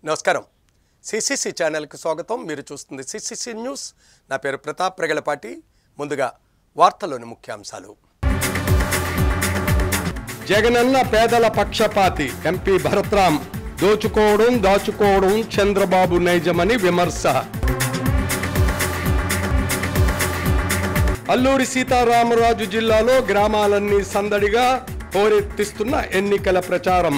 నమస్కారం. సిసిసి ఛానల్కి స్వాగతం. మీరు చూస్తుంది సిసిసి న్యూస్. నా పేరు ప్రతాప్ రెగలపాటి. ముందుగా వార్తలోని ముఖ్యాంశాలు. జగనన్న పేదల పక్షపాతి ఎంపీ భరత్రామ్. దాచుకోవడం చంద్రబాబు నైజమని విమర్శ. అల్లూరి సీతారామరాజు జిల్లాలో గ్రామాలన్నీ సందడిగా హోరెత్తిస్తున్న ఎన్నికల ప్రచారం.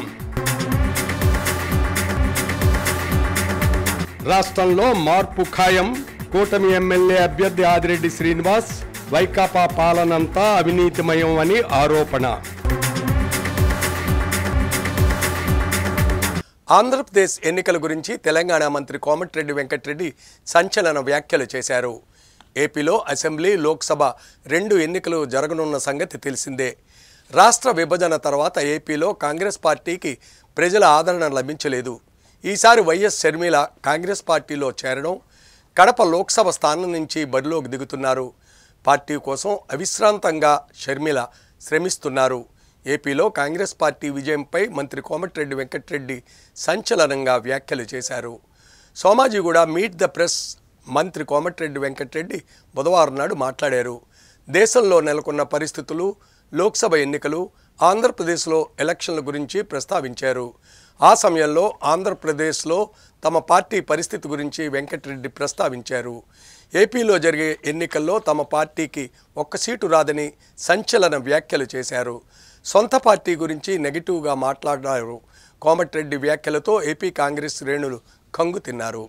రాష్ట్రంలో మార్పు ఖాయం. కూటమి ఎమ్మెల్యే అభ్యర్థి ఆదిరెడ్డి శ్రీనివాస్. వైకాపా పాలనంతా అవినీతిమయం అని ఆరోపణ. ఆంధ్రప్రదేశ్ ఎన్నికల గురించి తెలంగాణ మంత్రి కోమటిరెడ్డి వెంకటరెడ్డి సంచలన వ్యాఖ్యలు చేశారు. ఏపీలో అసెంబ్లీ, లోక్సభ 2 ఎన్నికలు జరగనున్న సంగతి తెలిసిందే. రాష్ట్ర విభజన తర్వాత ఏపీలో కాంగ్రెస్ పార్టీకి ప్రజల ఆదరణ లభించలేదు. ఈసారి వైఎస్ షర్మిల కాంగ్రెస్ పార్టీలో చేరడం, కడప లోక్సభ స్థానం నుంచి బరిలోకి దిగుతున్నారు. పార్టీ కోసం అవిశ్రాంతంగా షర్మిల శ్రమిస్తున్నారు. ఏపీలో కాంగ్రెస్ పార్టీ విజయంపై మంత్రి కోమటిరెడ్డి వెంకటరెడ్డి సంచలనంగా వ్యాఖ్యలు చేశారు. సోమాజిగూడ మీట్ ద ప్రెస్ మంత్రి కోమటిరెడ్డి వెంకటరెడ్డి బుధవారం నాడు మాట్లాడారు. దేశంలో నెలకొన్న పరిస్థితులు, లోక్సభ ఎన్నికలు, ఆంధ్రప్రదేశ్లో ఎలక్షన్ల గురించి ప్రస్తావించారు. ఆ సమయంలో ఆంధ్రప్రదేశ్లో తమ పార్టీ పరిస్థితి గురించి వెంకటరెడ్డి ప్రస్తావించారు. ఏపీలో జరిగే ఎన్నికల్లో తమ పార్టీకి 1 సీటు రాదని సంచలన వ్యాఖ్యలు చేశారు. సొంత పార్టీ గురించి నెగిటివ్గా మాట్లాడారు. కోమటిరెడ్డి వ్యాఖ్యలతో ఏపీ కాంగ్రెస్ శ్రేణులు కంగు తిన్నారు.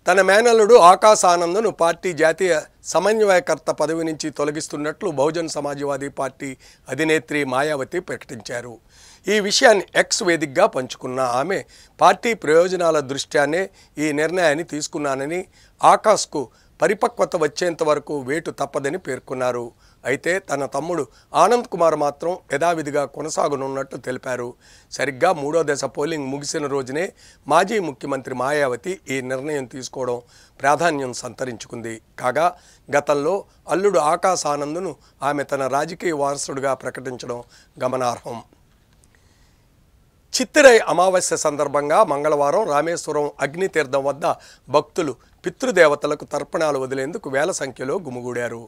తన మేనల్లుడు ఆకాశ్ ఆనంద్ను పార్టీ జాతీయ సమన్వయకర్త పదవి నుంచి తొలగిస్తున్నట్లు బహుజన్ సమాజ్వాదీ పార్టీ అధినేత్రి మాయావతి ప్రకటించారు. ఈ విషయాన్ని ఎక్స్ వేదికగా పంచుకున్న ఆమె, పార్టీ ప్రయోజనాల దృష్ట్యానే ఈ నిర్ణయాన్ని తీసుకున్నానని, ఆకాష్కు పరిపక్వత వచ్చేంత వరకు వేటు తప్పదని పేర్కొన్నారు. అయితే తన తమ్ముడు ఆనంద్ కుమార్ మాత్రం యథావిధిగా కొనసాగనున్నట్టు తెలిపారు. సరిగ్గా 3వ దశ పోలింగ్ ముగిసిన రోజునే మాజీ ముఖ్యమంత్రి మాయావతి ఈ నిర్ణయం తీసుకోవడం ప్రాధాన్యం సంతరించుకుంది. కాగా గతంలో అల్లుడు ఆకాశ్ ఆనంద్ను ఆమె తన రాజకీయ వారసుడిగా ప్రకటించడం గమనార్హం. చిత్తిరై అమావాస్య సందర్భంగా మంగళవారం రామేశ్వరం అగ్నితీర్థం వద్ద భక్తులు పితృదేవతలకు తర్పణాలు వదిలేందుకు వేల సంఖ్యలో గుమిగూడారు.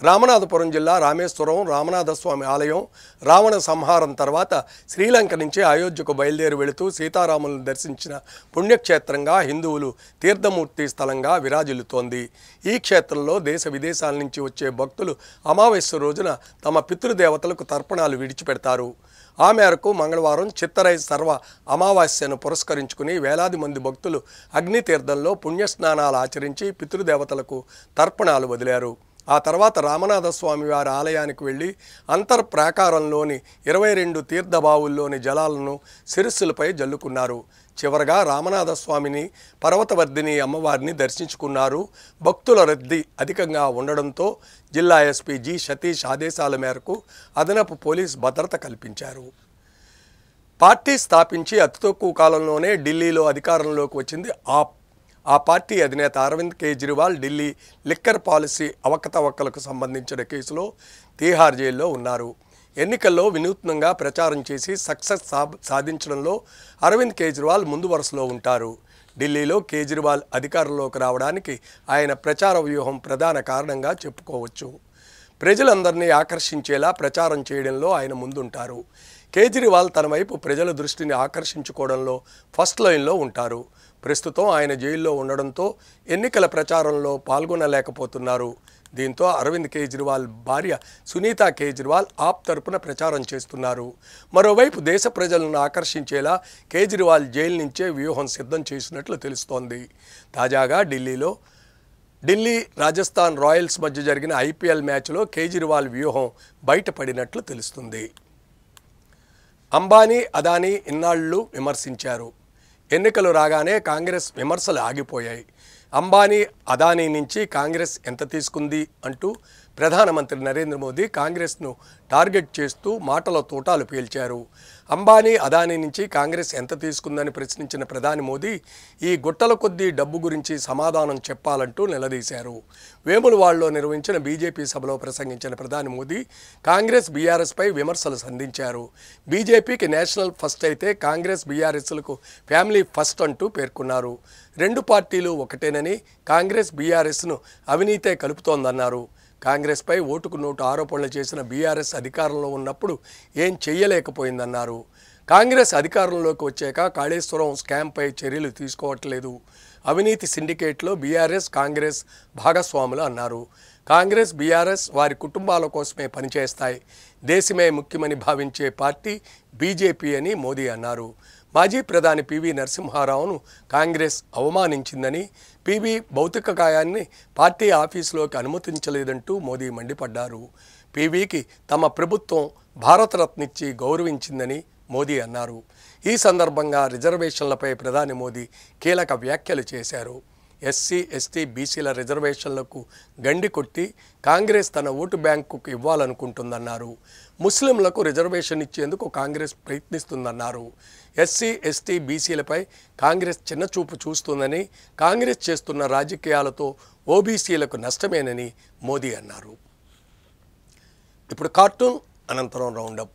రామనాథపురం జిల్లా రామేశ్వరం రామనాథస్వామి ఆలయం రావణ సంహారం తర్వాత శ్రీలంక నుంచి అయోధ్యకు బయలుదేరి వెళుతూ సీతారాములను దర్శించిన పుణ్యక్షేత్రంగా హిందువులు తీర్థమూర్తి స్థలంగా విరాజిల్లుతోంది. ఈ క్షేత్రంలో దేశ విదేశాల నుంచి వచ్చే భక్తులు అమావాస్య రోజున తమ పితృదేవతలకు తర్పణాలు విడిచిపెడతారు. ఆ మేరకు మంగళవారం చిత్తరై సర్వ అమావాస్యను పురస్కరించుకుని వేలాది మంది భక్తులు అగ్నితీర్థంలో పుణ్యస్నానాలు ఆచరించి పితృదేవతలకు తర్పణాలు వదిలారు. ఆ తర్వాత రామనాథస్వామి వారి ఆలయానికి వెళ్ళి అంతర్ప్రాకారంలోని 22 తీర్థబావుల్లోని జలాలను శిరస్సులపై జల్లుకున్నారు. చివరగా రామనాథస్వామిని, పర్వతవర్ధిని అమ్మవారిని దర్శించుకున్నారు. భక్తుల రద్దీ అధికంగా ఉండడంతో జిల్లా ఎస్పీ జి సతీష్ ఆదేశాల మేరకు అదనపు పోలీస్ భద్రత కల్పించారు. పార్టీ స్థాపించి అతి తక్కువ కాలంలోనే ఢిల్లీలో అధికారంలోకి వచ్చింది ఆ పార్టీ అధినేత అరవింద్ కేజ్రీవాల్ ఢిల్లీ లిక్కర్ పాలసీ అవకతవకలకు సంబంధించిన కేసులో తీహార్ జైల్లో ఉన్నారు. ఎన్నికల్లో వినూత్నంగా ప్రచారం చేసి సక్సెస్ సాధించడంలో అరవింద్ కేజ్రీవాల్ ముందు వరుసలో ఉంటారు. ఢిల్లీలో కేజ్రీవాల్ అధికారంలోకి రావడానికి ఆయన ప్రచార వ్యూహం ప్రధాన కారణంగా చెప్పుకోవచ్చు. ప్రజలందరినీ ఆకర్షించేలా ప్రచారం చేయడంలో ఆయన ముందుంటారు. కేజ్రీవాల్ తన వైపు ప్రజల దృష్టిని ఆకర్షించుకోవడంలో ఫస్ట్ లైన్లో ఉంటారు. ప్రస్తుతం ఆయన జైల్లో ఉండడంతో ఎన్నికల ప్రచారంలో పాల్గొనలేకపోతున్నారు. దీంతో అరవింద్ కేజ్రీవాల్ భార్య సునీతా కేజ్రీవాల్ ఆప్ తరపున ప్రచారం చేస్తున్నారు. మరోవైపు దేశ ప్రజలను ఆకర్షించేలా కేజ్రీవాల్ జైలు నుంచే వ్యూహం సిద్ధం చేసినట్లు తెలుస్తోంది. తాజాగా ఢిల్లీ రాజస్థాన్ రాయల్స్ మధ్య జరిగిన ఐపీఎల్ మ్యాచ్లో కేజ్రీవాల్ వ్యూహం బయటపడినట్లు తెలుస్తుంది. అంబానీ, అదానీ ఇన్నాళ్లు విమర్శించారు. ఎన్నికలు రాగానే కాంగ్రెస్ విమర్శలు ఆగిపోయాయి. అంబానీ, అదానీ నుంచి కాంగ్రెస్ ఎంత తీసుకుంది అంటూ ప్రధానమంత్రి నరేంద్ర మోదీ కాంగ్రెస్ను టార్గెట్ చేస్తూ మాటల తూటాలు పేల్చారు. అంబానీ, అదానీ నుంచి కాంగ్రెస్ ఎంత తీసుకుందని ప్రశ్నించిన ప్రధాని మోదీ ఈ గుట్టల కొద్దీ డబ్బు గురించి సమాధానం చెప్పాలంటూ నిలదీశారు. వేములవాడలో నిర్వహించిన బీజేపీ సభలో ప్రసంగించిన ప్రధాని మోదీ కాంగ్రెస్, బీఆర్ఎస్పై విమర్శలు సంధించారు. బీజేపీకి నేషనల్ ఫస్ట్ అయితే కాంగ్రెస్, బీఆర్ఎస్లకు ఫ్యామిలీ ఫస్ట్ అంటూ పేర్కొన్నారు. రెండు పార్టీలు ఒకటేనని, కాంగ్రెస్ బీఆర్ఎస్ను అవినీతే కలుపుతోందన్నారు. కాంగ్రెస్పై ఓటుకు నోటు ఆరోపణలు చేసిన బీఆర్ఎస్ అధికారంలో ఉన్నప్పుడు ఏం చెయ్యలేకపోయిందన్నారు. కాంగ్రెస్ అధికారంలోకి వచ్చాక కాళేశ్వరం స్కామ్పై చర్యలు తీసుకోవట్లేదు. అవినీతి సిండికేట్లో బీఆర్ఎస్, కాంగ్రెస్ భాగస్వాములు అన్నారు. కాంగ్రెస్, బీఆర్ఎస్ వారి కుటుంబాల కోసమే పనిచేస్తాయి. దేశమే ముఖ్యమని భావించే పార్టీ బీజేపీ అని మోదీ అన్నారు. మాజీ ప్రధాని పివి నరసింహారావును కాంగ్రెస్ అవమానించిందని, పివి భౌతిక కాయాన్ని పార్టీ ఆఫీసులోకి అనుమతించలేదంటూ మోదీ మండిపడ్డారు. పివికి తమ ప్రభుత్వం భారతరత్న ఇచ్చి గౌరవించిందని మోదీ అన్నారు. ఈ సందర్భంగా రిజర్వేషన్లపై ప్రధాని మోదీ కీలక వ్యాఖ్యలు చేశారు. ఎస్సీ, ఎస్టీ, బీసీల రిజర్వేషన్లకు గండి కొట్టి కాంగ్రెస్ తన ఓటు బ్యాంకుకు ఇవ్వాలనుకుంటుందన్నారు. ముస్లింలకు రిజర్వేషన్ ఇచ్చేందుకు కాంగ్రెస్ ప్రయత్నిస్తుందన్నారు. ఎస్సీ, ఎస్టీ, బీసీలపై కాంగ్రెస్ చిన్నచూపు చూస్తుందని, కాంగ్రెస్ చేస్తున్న రాజకీయాలతో ఓబీసీలకు నష్టమేనని మోదీ అన్నారు. ఇప్పుడు కార్టూన్ అనంతరం రౌండప్.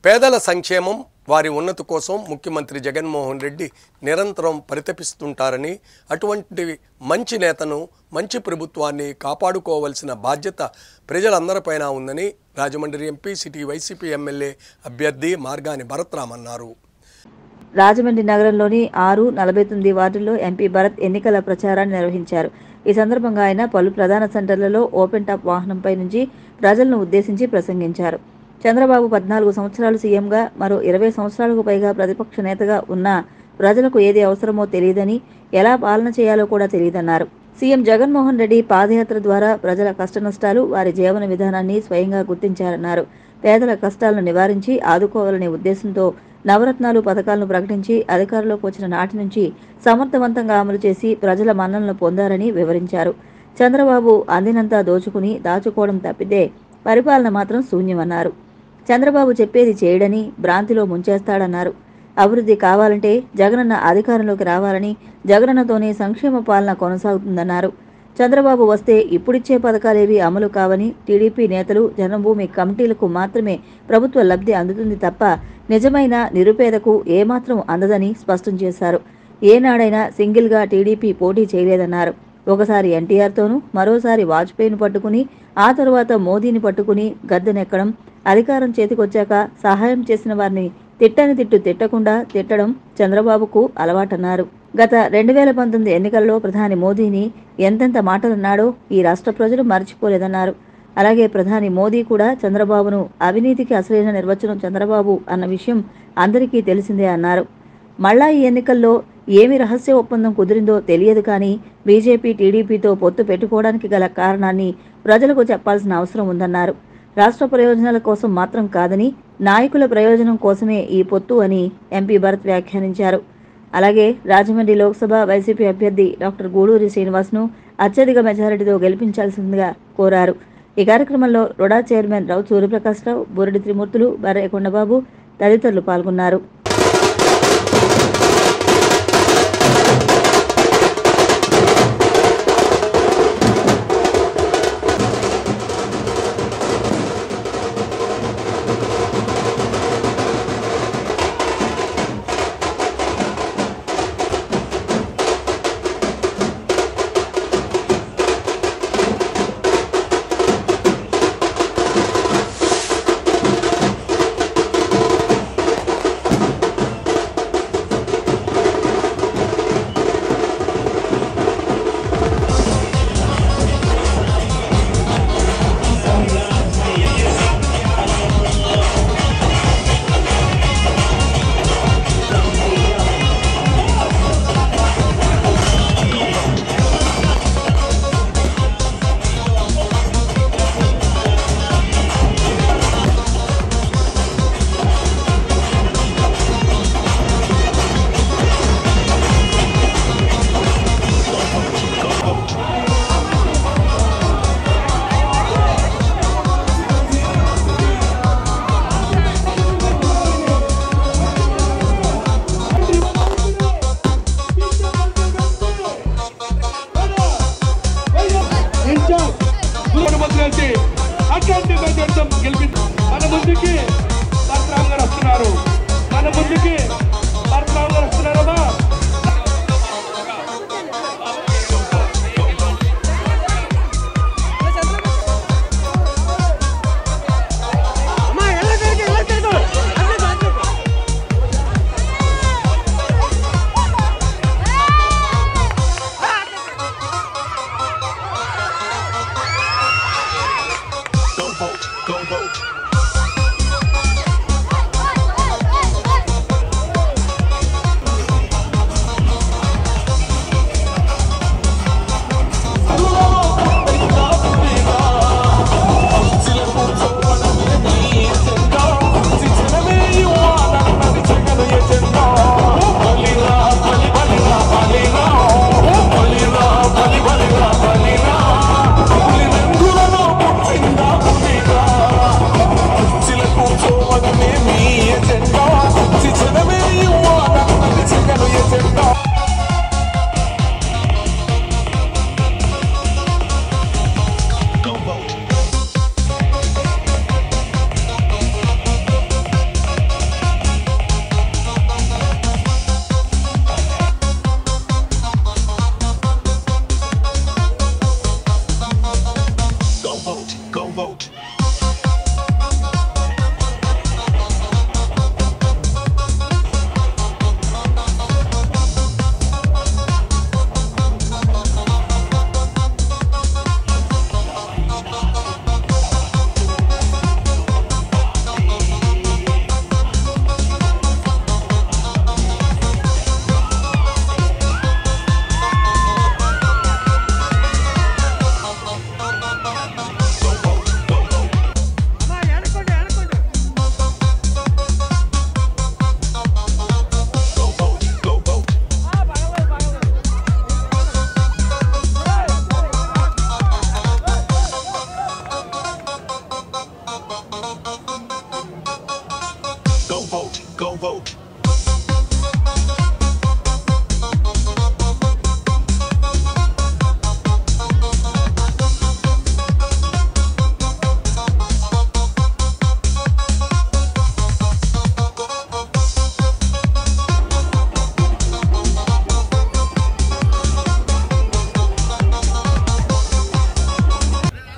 పేదల సంక్షేమం, వారి ఉన్నతి కోసం ముఖ్యమంత్రి జగన్మోహన్ రెడ్డి నిరంతరం పరితపిస్తుంటారని, అటువంటి మంచి నేతను, మంచి ప్రభుత్వాన్ని కాపాడుకోవాల్సిన బాధ్యత ప్రజలందరిపైన ఉందని Rajahmundry MP, city YCP MLA అభ్యర్థి మార్గాని భరత్రామ్ అన్నారు. రాజమండ్రి నగరంలోని 6-49 వార్డుల్లో ఎంపీ భరత్ ఎన్నికల ప్రచారాన్ని నిర్వహించారు. ఈ సందర్భంగా ఆయన పలు ప్రధాన సెంటర్లలో ఓపెన్ టాప్ వాహనంపై నుంచి ప్రజలను ఉద్దేశించి ప్రసంగించారు. చంద్రబాబు 14 సంవత్సరాలు సీఎంగా, మరో 20 సంవత్సరాలకు పైగా ప్రతిపక్ష నేతగా ఉన్నా ప్రజలకు ఏది అవసరమో తెలియదని, ఎలా పాలన చేయాలో కూడా తెలియదన్నారు. సీఎం జగన్మోహన్ రెడ్డి పాదయాత్ర ద్వారా ప్రజల కష్టనష్టాలు, వారి జీవన విధానాన్ని స్వయంగా గుర్తించారన్నారు. పేదల కష్టాలను నివారించి ఆదుకోవాలనే ఉద్దేశంతో నవరత్నాలు పథకాలను ప్రకటించి అధికారంలోకి వచ్చిన నాటి నుంచి సమర్థవంతంగా అమలు చేసి ప్రజల మన్ననలు పొందారని వివరించారు. చంద్రబాబు అందినంతా దోచుకుని దాచుకోవడం తప్పితే పరిపాలన మాత్రం శూన్యమన్నారు. చంద్రబాబు చెప్పేది చేయడని, భ్రాంతిలో ముంచేస్తాడన్నారు. అభివృద్ధి కావాలంటే జగనన్న అధికారంలోకి రావాలని, జగనన్నతోనే సంక్షేమ పాలన కొనసాగుతుందన్నారు. చంద్రబాబు వస్తే ఇప్పుడిచ్చే పథకాలేవి అమలు కావని, టీడీపీ నేతలు, జన్మభూమి కమిటీలకు మాత్రమే ప్రభుత్వ లబ్ధి అందుతుంది తప్ప నిజమైన నిరుపేదకు ఏమాత్రం అందదని స్పష్టం చేశారు. ఏనాడైనా సింగిల్గా టీడీపీ పోటీ చేయలేదన్నారు. ఒకసారి ఎన్టీఆర్తోనూ, మరోసారి వాజ్పేయిని పట్టుకుని, ఆ తరువాత మోదీని పట్టుకుని గద్దెనెక్కడం, అధికారం చేతికొచ్చాక సహాయం చేసిన వారిని తిట్టని తిట్టు తిట్టకుండా తిట్టడం చంద్రబాబుకు అలవాటన్నారు. గత 2019 ఎన్నికల్లో ప్రధాని మోదీని ఎంతెంత మాటలన్నాడో ఈ రాష్ట్ర ప్రజలు మర్చిపోలేదన్నారు. అలాగే ప్రధాని మోదీ కూడా చంద్రబాబును అవినీతికి అసలైన నిర్వచనం చంద్రబాబు అన్న విషయం అందరికీ తెలిసిందే అన్నారు. మళ్ళా ఈ ఎన్నికల్లో ఏమి రహస్య ఒప్పందం కుదిరిందో తెలియదు కానీ బీజేపీ, టీడీపీతో పొత్తు పెట్టుకోవడానికి గల కారణాన్ని ప్రజలకు చెప్పాల్సిన అవసరం ఉందన్నారు. రాష్ట్ర ప్రయోజనాల కోసం మాత్రం కాదని నాయకుల ప్రయోజనం కోసమే ఈ పొత్తు అని ఎంపీ భరత్ వ్యాఖ్యానించారు. అలాగే రాజమండ్రి లోక్సభ వైసీపీ అభ్యర్థి డాక్టర్ గూడూరి శ్రీనివాస్ను అత్యధిక మెజారిటీతో గెలిపించాల్సిందిగా కోరారు. ఈ కార్యక్రమంలో రుడా చైర్మన్ రావు సూర్యప్రకాశ్రావు, బూరెడి త్రిమూర్తులు, బర్రె కొండబాబు తదితరులు పాల్గొన్నారు. మన ముందుకి పరశురామ్ గారు వస్తున్నారు.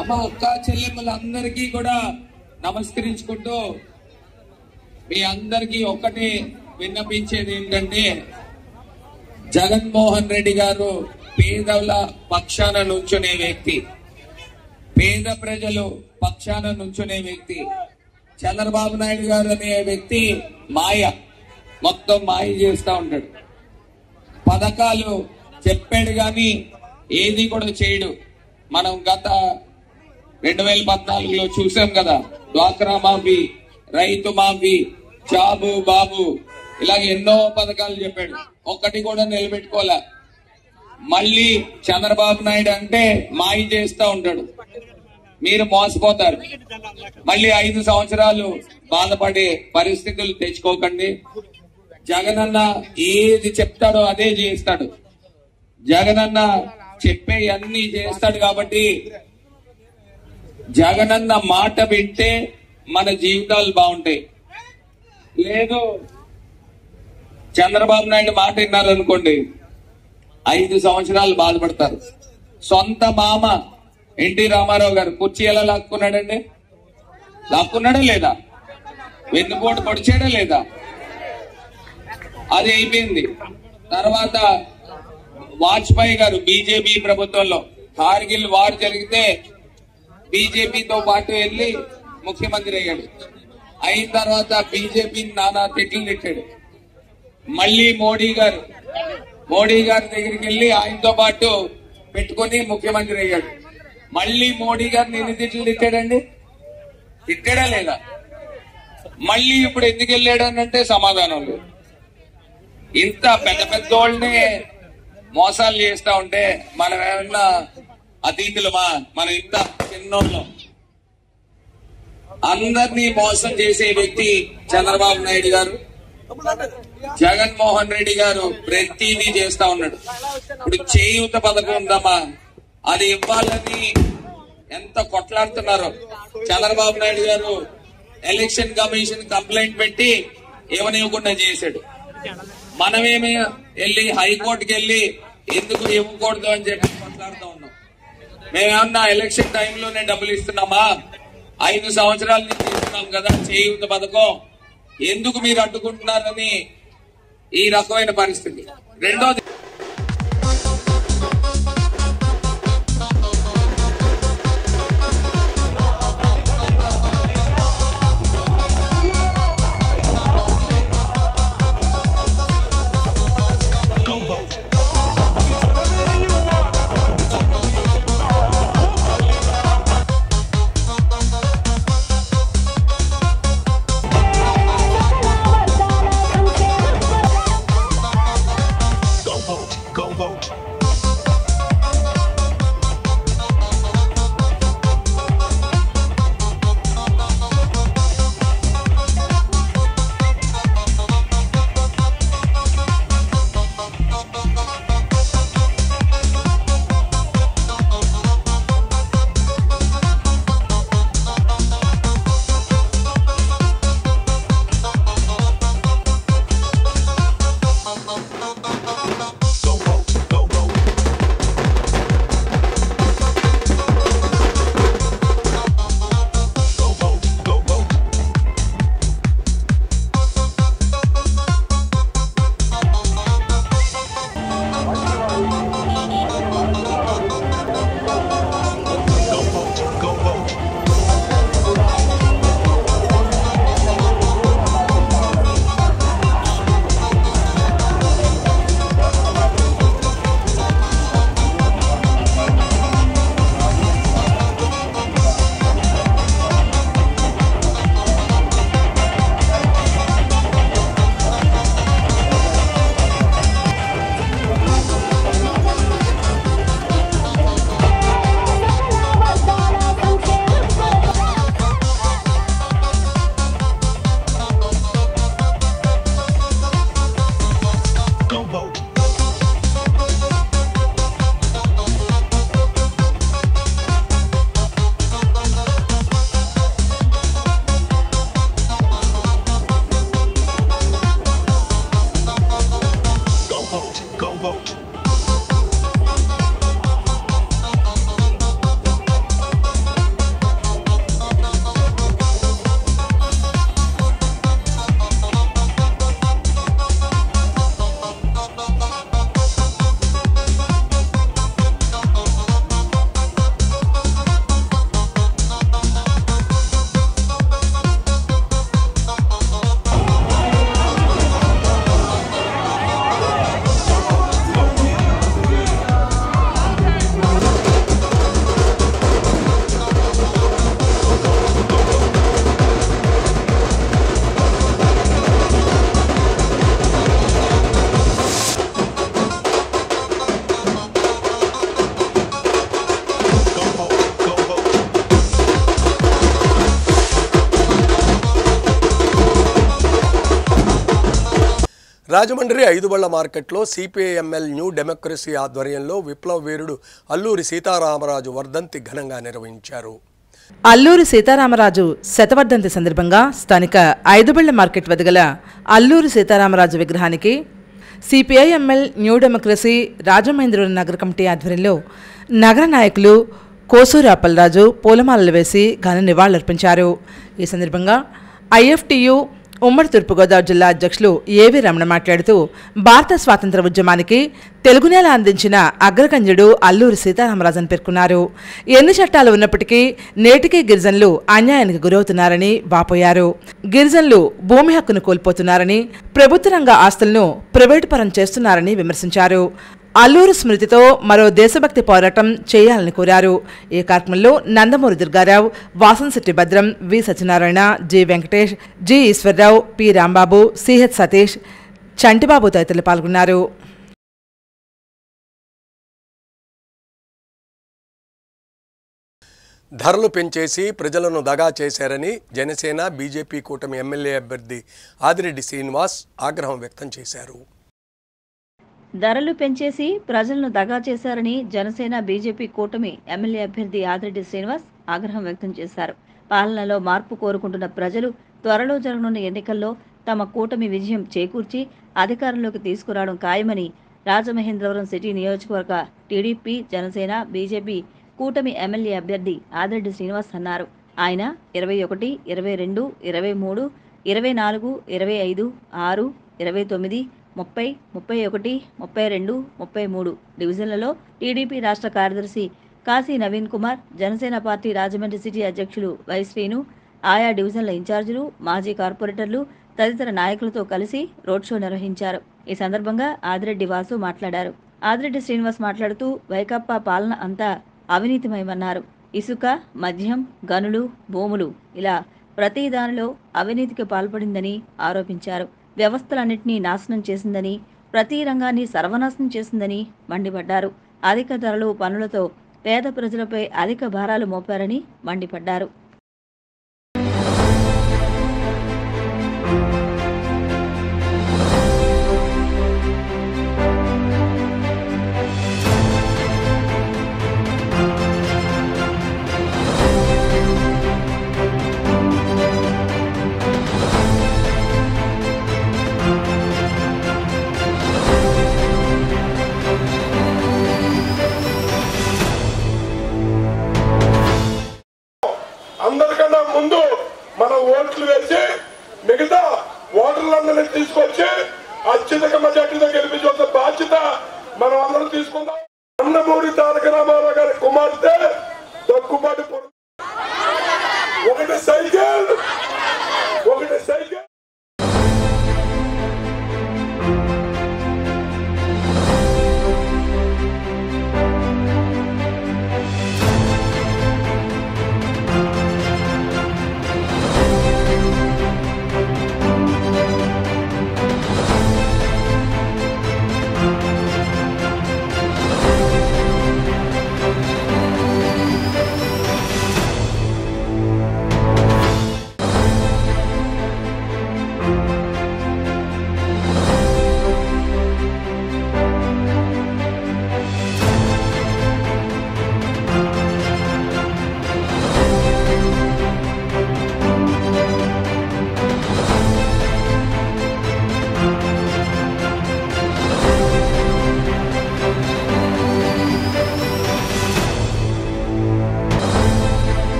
అమ్మ అక్క చెల్లెమ్మలందరికీ కూడా నమస్కరించుకుంటూ మీ అందరికీ ఒకటే విన్నపించేది ఏంటంటే జగన్మోహన్ రెడ్డి గారు పేదల పక్షాన నుంచునే వ్యక్తి, పేద ప్రజలు పక్షాన నుంచునే వ్యక్తి. చంద్రబాబు నాయుడు గారు అనే వ్యక్తి మొత్తం మాయ చేస్తా ఉంటాడు. పథకాలు చెప్పాడు గాని ఏది కూడా చేయడు. మనం గత 2014లో చూసాం కదా, డ్వాక్రా మాఫీ, రైతు మాఫీ, జాబు బాబు, ఇలాగ ఎన్నో పథకాలు చెప్పాడు, ఒక్కటి కూడా నిలబెట్టుకోలే. మళ్ళీ చంద్రబాబు నాయుడు అంటే మాయ చేస్తా ఉంటాడు, మీరు మోసపోతారు. మళ్ళీ 5 సంవత్సరాలు బాధపడే పరిస్థితులు తెచ్చుకోకండి. జగనన్న ఏది చెప్తాడో అదే చేస్తాడు. జగనన్న చెప్పే అన్ని చేస్తాడు. కాబట్టి జగనన్న మాట వింటే మన జీవితాలు బాగుంటాయి. లేదు చంద్రబాబు నాయుడు మాట విన్నారనుకోండి, 5 సంవత్సరాలు బాధపడతారు. సొంత మామ ఎన్టీ రామారావు గారు కుర్చీ ఎలా లాక్కున్నాడండి? లాక్కున్నాడా లేదా? వెన్నుపోటు పొడిచాడా లేదా? అది అయిపోయింది. తర్వాత వాజ్పేయి గారు బీజేపీ ప్రభుత్వంలో కార్గిల్ వార్ జరిగితే బీజేపీతో పాటు వెళ్లి ముఖ్యమంత్రి అయ్యాడు. అయిన తర్వాత బీజేపీని నానా తిట్లు తిట్టాడు. మళ్ళీ మోడీ గారి దగ్గరికి వెళ్లి ఆయనతో పాటు పెట్టుకుని ముఖ్యమంత్రి అయ్యాడు. మళ్ళీ మోడీ గారిని ఎన్ని తిట్లు తిట్టాడండి? తిట్టాడా లేదా? మళ్ళీ ఇప్పుడు ఎందుకు వెళ్ళాడనంటే సమాధానం లేదు. ఇంత పెద్ద పెద్ద వాళ్ళని మోసాలు చేస్తా ఉంటే మనం ఏమన్నా అతీతులమా? మనం ఇంత చిన్నోళ్ళం. అందరినీ మోసం చేసే వ్యక్తి చంద్రబాబు నాయుడు గారు. జగన్మోహన్ రెడ్డి గారు ప్రతిదీ చేస్తా ఉన్నాడు. ఇప్పుడు చేయూత పథకం ఉందమ్మా, అది ఇవ్వాలని ఎంత కొట్లాడుతున్నారో. చంద్రబాబు నాయుడు గారు ఎలక్షన్ కమిషన్ కంప్లైంట్ పెట్టి ఇవ్వనివ్వకుండా చేశాడు. మనమేమి వెళ్ళి హైకోర్టుకి వెళ్ళి ఎందుకు ఇవ్వకూడదు అని చెప్పి కొట్లాడుతూ ఉన్నాం. మేమేమన్నా ఎలక్షన్ టైంలోనే డబ్బులు ఇస్తున్నామా? 5 సంవత్సరాల నుంచి ఇస్తున్నాం కదా చేయూత పథకం, ఎందుకు మీరు అడ్డుకుంటున్నారని ఈ రకమైన పరిస్థితి. రెండోది, రాజమండ్రి ఐదుబళ్ల మార్కెట్లో సిపిఐఎంఎల్ న్యూ డెమోక్రసీ ఆధ్వర్యంలో విప్లవ వీరుడు అల్లూరి సీతారామరాజు వర్ధంతి ఘనంగా నిర్వహించారు. అల్లూరి సీతారామరాజు శతవర్ధంతి సందర్భంగా స్థానిక ఐదుబళ్ల మార్కెట్ వద్ద గల అల్లూరి సీతారామరాజు విగ్రహానికి సిపిఐఎంఎల్ న్యూ డెమోక్రసీ రాజమహేంద్రవరం నగర కమిటీ ఆధ్వర్యంలో నగర నాయకులు కోసూరి అప్పలరాజు పూలమాలలు వేసి ఘన నివాళులర్పించారు. ఈ సందర్భంగా ఐఎఫ్టియు ఉమ్మడి తూర్పుగోదావరి జిల్లా అధ్యక్షులు ఏవి రమణ మాట్లాడుతూ భారత స్వాతంత్ర ఉద్యమానికి తెలుగునేల అందించిన అగ్రగణ్యుడు అల్లూరి సీతారామరాజును పేర్కొన్నారు. ఎన్ని చట్టాలు ఉన్నప్పటికీ నేటికీ గిరిజనులు అన్యాయానికి గురవుతున్నారని వాపోయారు. గిరిజనులు భూమి హక్కును కోల్పోతున్నారని, ప్రభుత్వ రంగ ఆస్తులను ప్రైవేటు పరం చేస్తున్నారని విమర్శించారు. అల్లూరు స్మృతితో మరో దేశభక్తి పోరాటం చేయాలని కోరారు. ఈ కార్యక్రమంలో Nandamuri Durga Rao, Vasamsetti Bhadram, V Satyanarayana, G Venkatesh, G Eswar Rao, P Rambabu, CH Satish, Chantibabu తదితరులు పాల్గొన్నారు. ధరలు పెంచేసి ప్రజలను దగా చేశారని జనసేన బీజేపీ కూటమి ఎమ్మెల్యే అభ్యర్థి ఆదిరెడ్డి శ్రీనివాస్ ఆగ్రహం వ్యక్తం చేశారు. ధరలు పెంచేసి ప్రజలను దగా చేశారని జనసేన బీజేపీ కూటమి ఎమ్మెల్యే అభ్యర్థి ఆదిరెడ్డి శ్రీనివాస్ ఆగ్రహం వ్యక్తం చేశారు. పాలనలో మార్పు కోరుకుంటున్న ప్రజలు త్వరలో జరగనున్న ఎన్నికల్లో తమ కూటమి విజయం చేకూర్చి అధికారంలోకి తీసుకురావడం ఖాయమని రాజమహేంద్రవరం సిటీ నియోజకవర్గ టీడీపీ, జనసేన, బీజేపీ కూటమి ఎమ్మెల్యే అభ్యర్థి ఆదిరెడ్డి శ్రీనివాస్ అన్నారు. ఆయన 21, 22, 23, 24, 25, 6, 29, 30, 31, 32, 33 డివిజన్లలో టీడీపీ రాష్ట్ర కార్యదర్శి కాశీ నవీన్ కుమార్, జనసేన పార్టీ రాజమండ్రి సిటీ అధ్యక్షులు వై శ్రీను, ఆయా డివిజన్ల ఇన్ఛార్జీలు, మాజీ కార్పొరేటర్లు తదితర నాయకులతో కలిసి రోడ్ షో నిర్వహించారు. ఈ సందర్భంగా ఆదిరెడ్డి వాసు మాట్లాడారు. ఆదిరెడ్డి శ్రీనివాస్ మాట్లాడుతూ వైకాపా పాలన అంతా అవినీతిమయమన్నారు. ఇసుక, మద్యం, గనులు, భూములు ఇలా ప్రతి దానిలో అవినీతికి పాల్పడిందని ఆరోపించారు. వ్యవస్థలన్నింటినీ నాశనం చేసిందని, ప్రతి రంగాన్ని సర్వనాశనం చేసిందని మండిపడ్డారు. అధిక ధరలు, పన్నులతో పేద ప్రజలపై అధిక భారాలు మోపారని మండిపడ్డారు. అందరికన్నా ముందు మనం ఓట్లు వేసి మిగతా ఓటర్లందరినీ తీసుకొచ్చి అత్యధిక మెజార్టీతో గెలిపించాల్సిన బాధ్యత మనం అందరం తీసుకుందాం. నందమూరి తారక రామారావు గారి కుమార్తె దగ్గుబాటి ఒకటి సైకిల్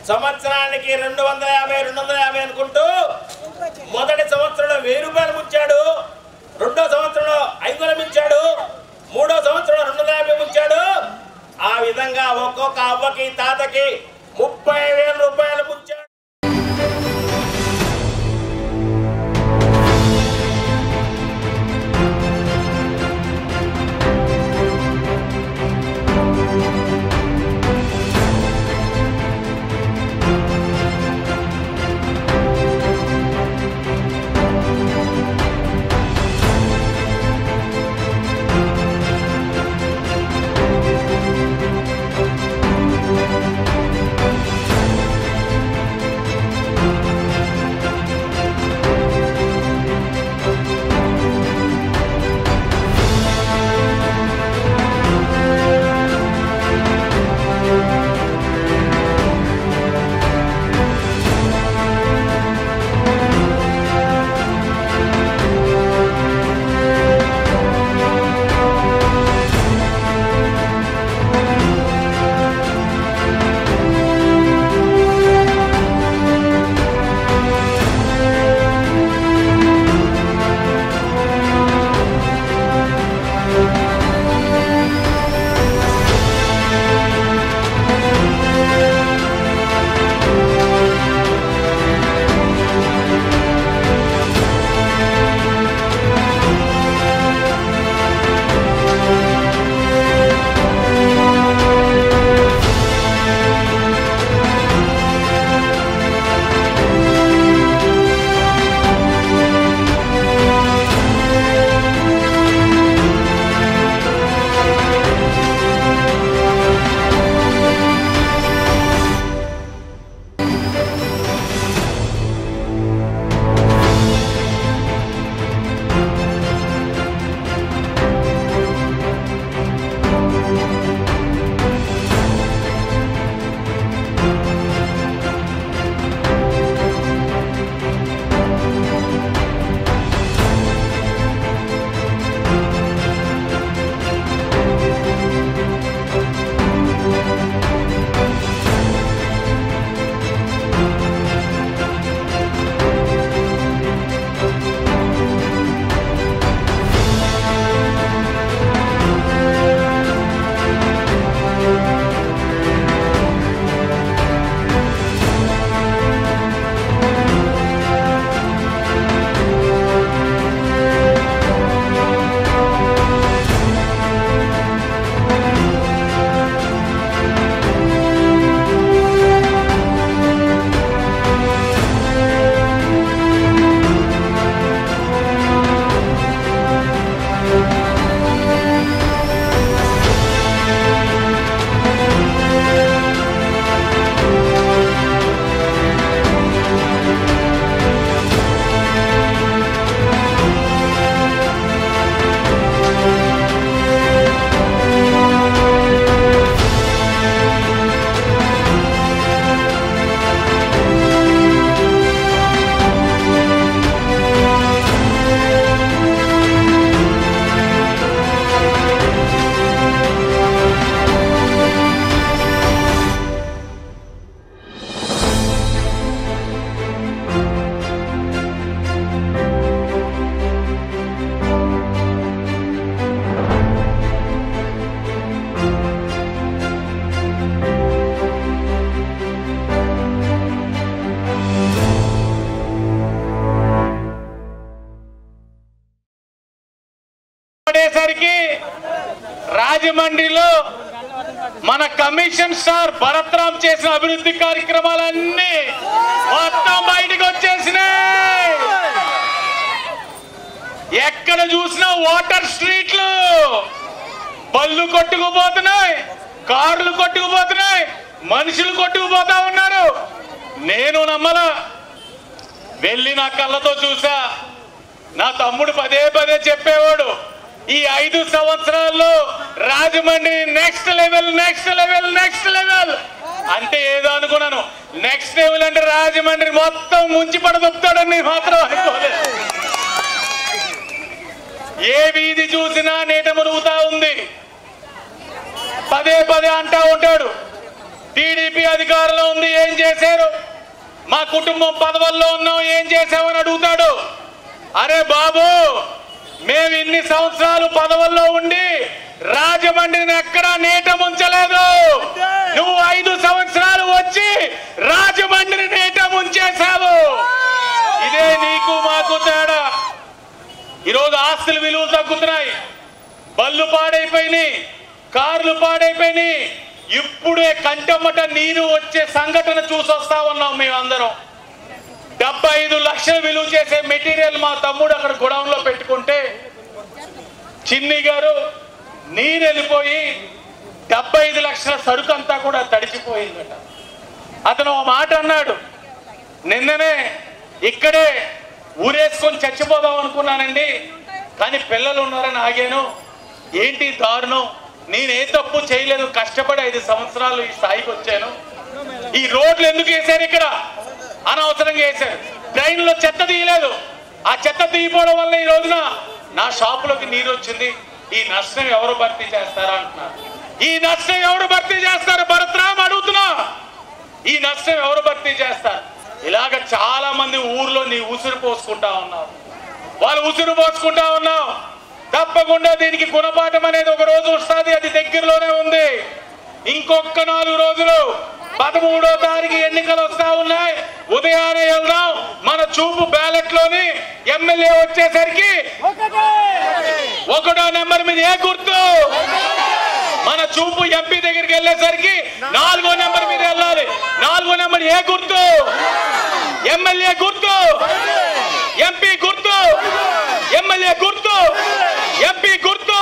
సంవత్సరానికి 250 అనుకుంటూ మొదటి సంవత్సరంలో 1000 రూపాయలు ముచ్చాడు. రెండో సంవత్సరంలో 500 ఇచ్చాడు, 3వ సంవత్సరం 250 ఇచ్చాడు. ఆ విధంగా ఒక్కొక్క అవ్వకి తాతకి 30,000 రూపాయలు ఇచ్చాడు. పడేసరికి రాజమండ్రిలో మన కమిషన్ స్టార్ భరత్ రామ్ చేసిన అభివృద్ధి కార్యక్రమాలన్నీ మొత్తం బయటకు వచ్చేసినాయి. ఎక్కడ చూసినా వాటర్ స్ట్రీట్లు, బళ్ళు కొట్టుకుపోతున్నాయి, కార్లు కొట్టుకుపోతున్నాయి, మనుషులు కొట్టుకుపోతా ఉన్నారు. నేను నమ్మలా, వెళ్ళి నా కళ్ళతో చూసా. నా తమ్ముడు పదే పదే చెప్పేవాడు, ఈ 5 సంవత్సరాల్లో Rajahmundry next level next level next level అంటే ఏదో అనుకున్నాను. నెక్స్ట్ లెవెల్ అంటే రాజమండ్రి మొత్తం ముంచి పడదొప్పుతాడని మాత్రం అనుకోలేదు. ఏ వీధి చూసినా నీట మురుగుతా ఉంది. పదే పదే అంటా ఉంటాడు, టీడీపీ అధికారంలో ఉంది ఏం చేశారు, మా కుటుంబం పదవుల్లో ఉన్నాం ఏం చేశామని అడుగుతాడు. అరే బాబు, మేము ఇన్ని సంవత్సరాలు పదవుల్లో ఉండి రాజమండ్రిని ఎక్కడా నీట ముంచలేదు. నువ్వు 5 సంవత్సరాలు వచ్చి రాజమండ్రిని నీట ముంచేశావు. ఇదే నీకు మాకు తేడా. ఈరోజు ఆస్తుల విలువలు తగ్గుతున్నాయి, బళ్ళు పాడైపోయినాయి, కార్లు పాడైపోయినాయి. ఇప్పుడే కంటమ్మట నీరు వచ్చే సంఘటన చూసొస్తా ఉన్నాం మేమందరం. 75 లక్షలు విలువ చేసే మెటీరియల్ మా తమ్ముడు అక్కడ గొడవంలో పెట్టుకుంటే చిన్ని గారు నీరు వెళ్ళిపోయి 75 లక్షల సరుకు అంతా కూడా తడిచిపోయిందట. అతను ఒక మాట అన్నాడు, నిన్ననే ఇక్కడే ఊరేసుకొని చచ్చిపోదాం అనుకున్నానండి, కానీ పిల్లలు ఉన్నారని ఆగాను. ఏంటి దారుణం, నేనే తప్పు చేయలేదు, కష్టపడి 5 సంవత్సరాలు ఈ స్థాయికి వచ్చాను. ఈ రోడ్లు ఎందుకు వేశారు, ఇక్కడ అనవసరంగా వేశారు. ట్రైన్లో చెత్త తీయలేదు, ఆ చెత్త తీయపోవడం వల్ల ఈ రోజున నా షాపులోకి నీరు వచ్చింది. ఈ నష్టం ఎవరు భర్తీ చేస్తారా అంటున్నారు. ఈ నష్టం ఎవరు భర్తీ చేస్తారు భరత్రామ్ అడుగుతున్నా, ఈ నష్టం ఎవరు భర్తీ చేస్తారు? ఇలాగ చాలా మంది ఊర్లో నీ ఉసురు పోసుకుంటా ఉన్నావు, వాళ్ళు ఉసురు పోసుకుంటా ఉన్నావు. తప్పకుండా దీనికి గుణపాఠం అనేది ఒక రోజు వస్తుంది, అది దగ్గరలోనే ఉంది. ఇంకొక 4 రోజులు 13వ తారీఖు ఎన్నికలు వస్తా ఉన్నాయి. ఉదయాన్నే వెళ్దాం. మన చూపు బ్యాలెట్ లోని ఎమ్మెల్యే వచ్చేసరికి 1వ నెంబర్ మీద ఏ గుర్తు, మన చూపు ఎంపీ దగ్గరికి వెళ్ళేసరికి 4వ నెంబర్ మీద వెళ్ళాలి. 4వ నెంబర్ ఏ గుర్తు, ఎమ్మెల్యే గుర్తు, ఎంపీ గుర్తు, ఎమ్మెల్యే గుర్తు, ఎంపీ గుర్తు.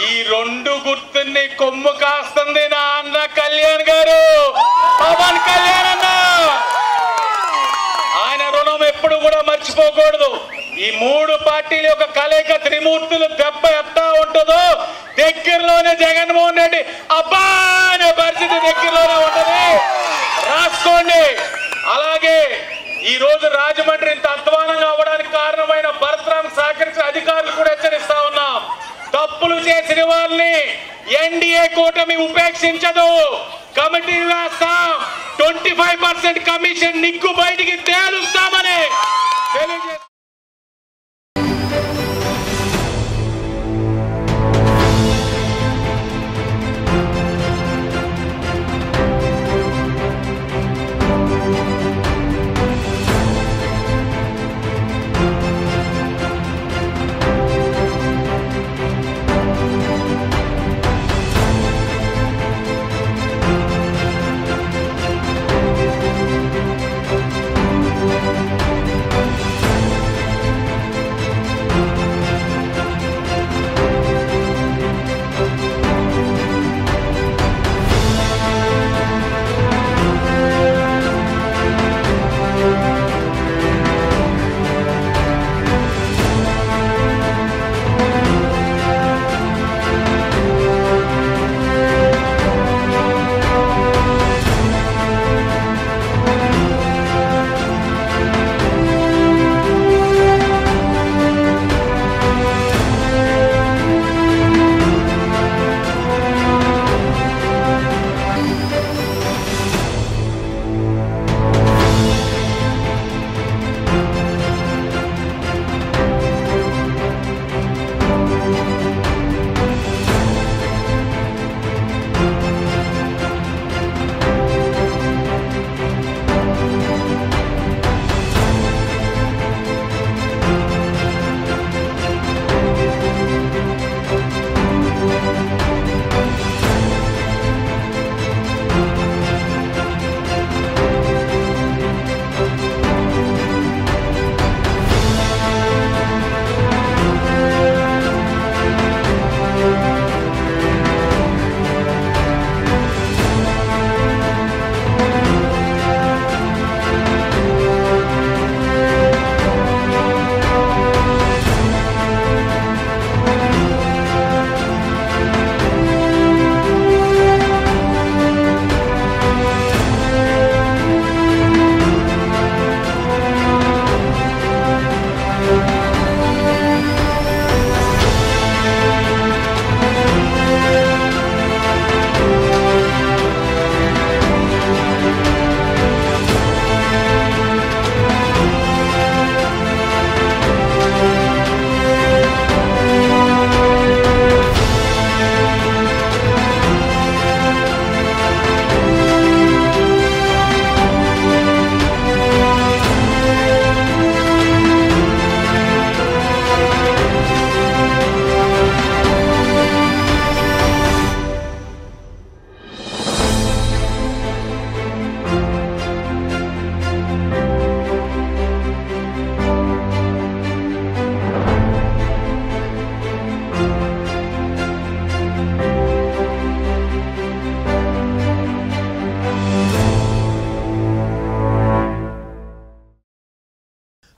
ఈ 2 గుర్తుని కొమ్ము కాస్తుంది నా అన్న కళ్యాణ్ గారు, పవన్ కళ్యాణ్ అన్న. ఆయన రుణం ఎప్పుడు కూడా మర్చిపోకూడదు. ఈ 3 పార్టీల యొక్క కలయిక త్రిమూర్తులు దెబ్బ ఎట్టా ఉంటుందో దగ్గరలోనే జగన్మోహన్ రెడ్డి అబ్బా అనే పరిస్థితి దగ్గరలోనే ఉంటది, రాసుకోండి. అలాగే ఈ రోజు రాజమండ్రి ఇంత అధ్వానంగా అవ్వడానికి కారణమైన భరత్రామ్ సహకరించిన అధికారులు కూడా హెచ్చరిస్తా ఉన్నాం. తప్పులు చేసిన వాళ్ళని ఎన్డీఏ కూటమి ఉపేక్షించదు, కమిటీ వేస్తాం. 25% కమిషన్ నిగ్గు బయటికి తేలుస్తామని తెలియజేస్తాం.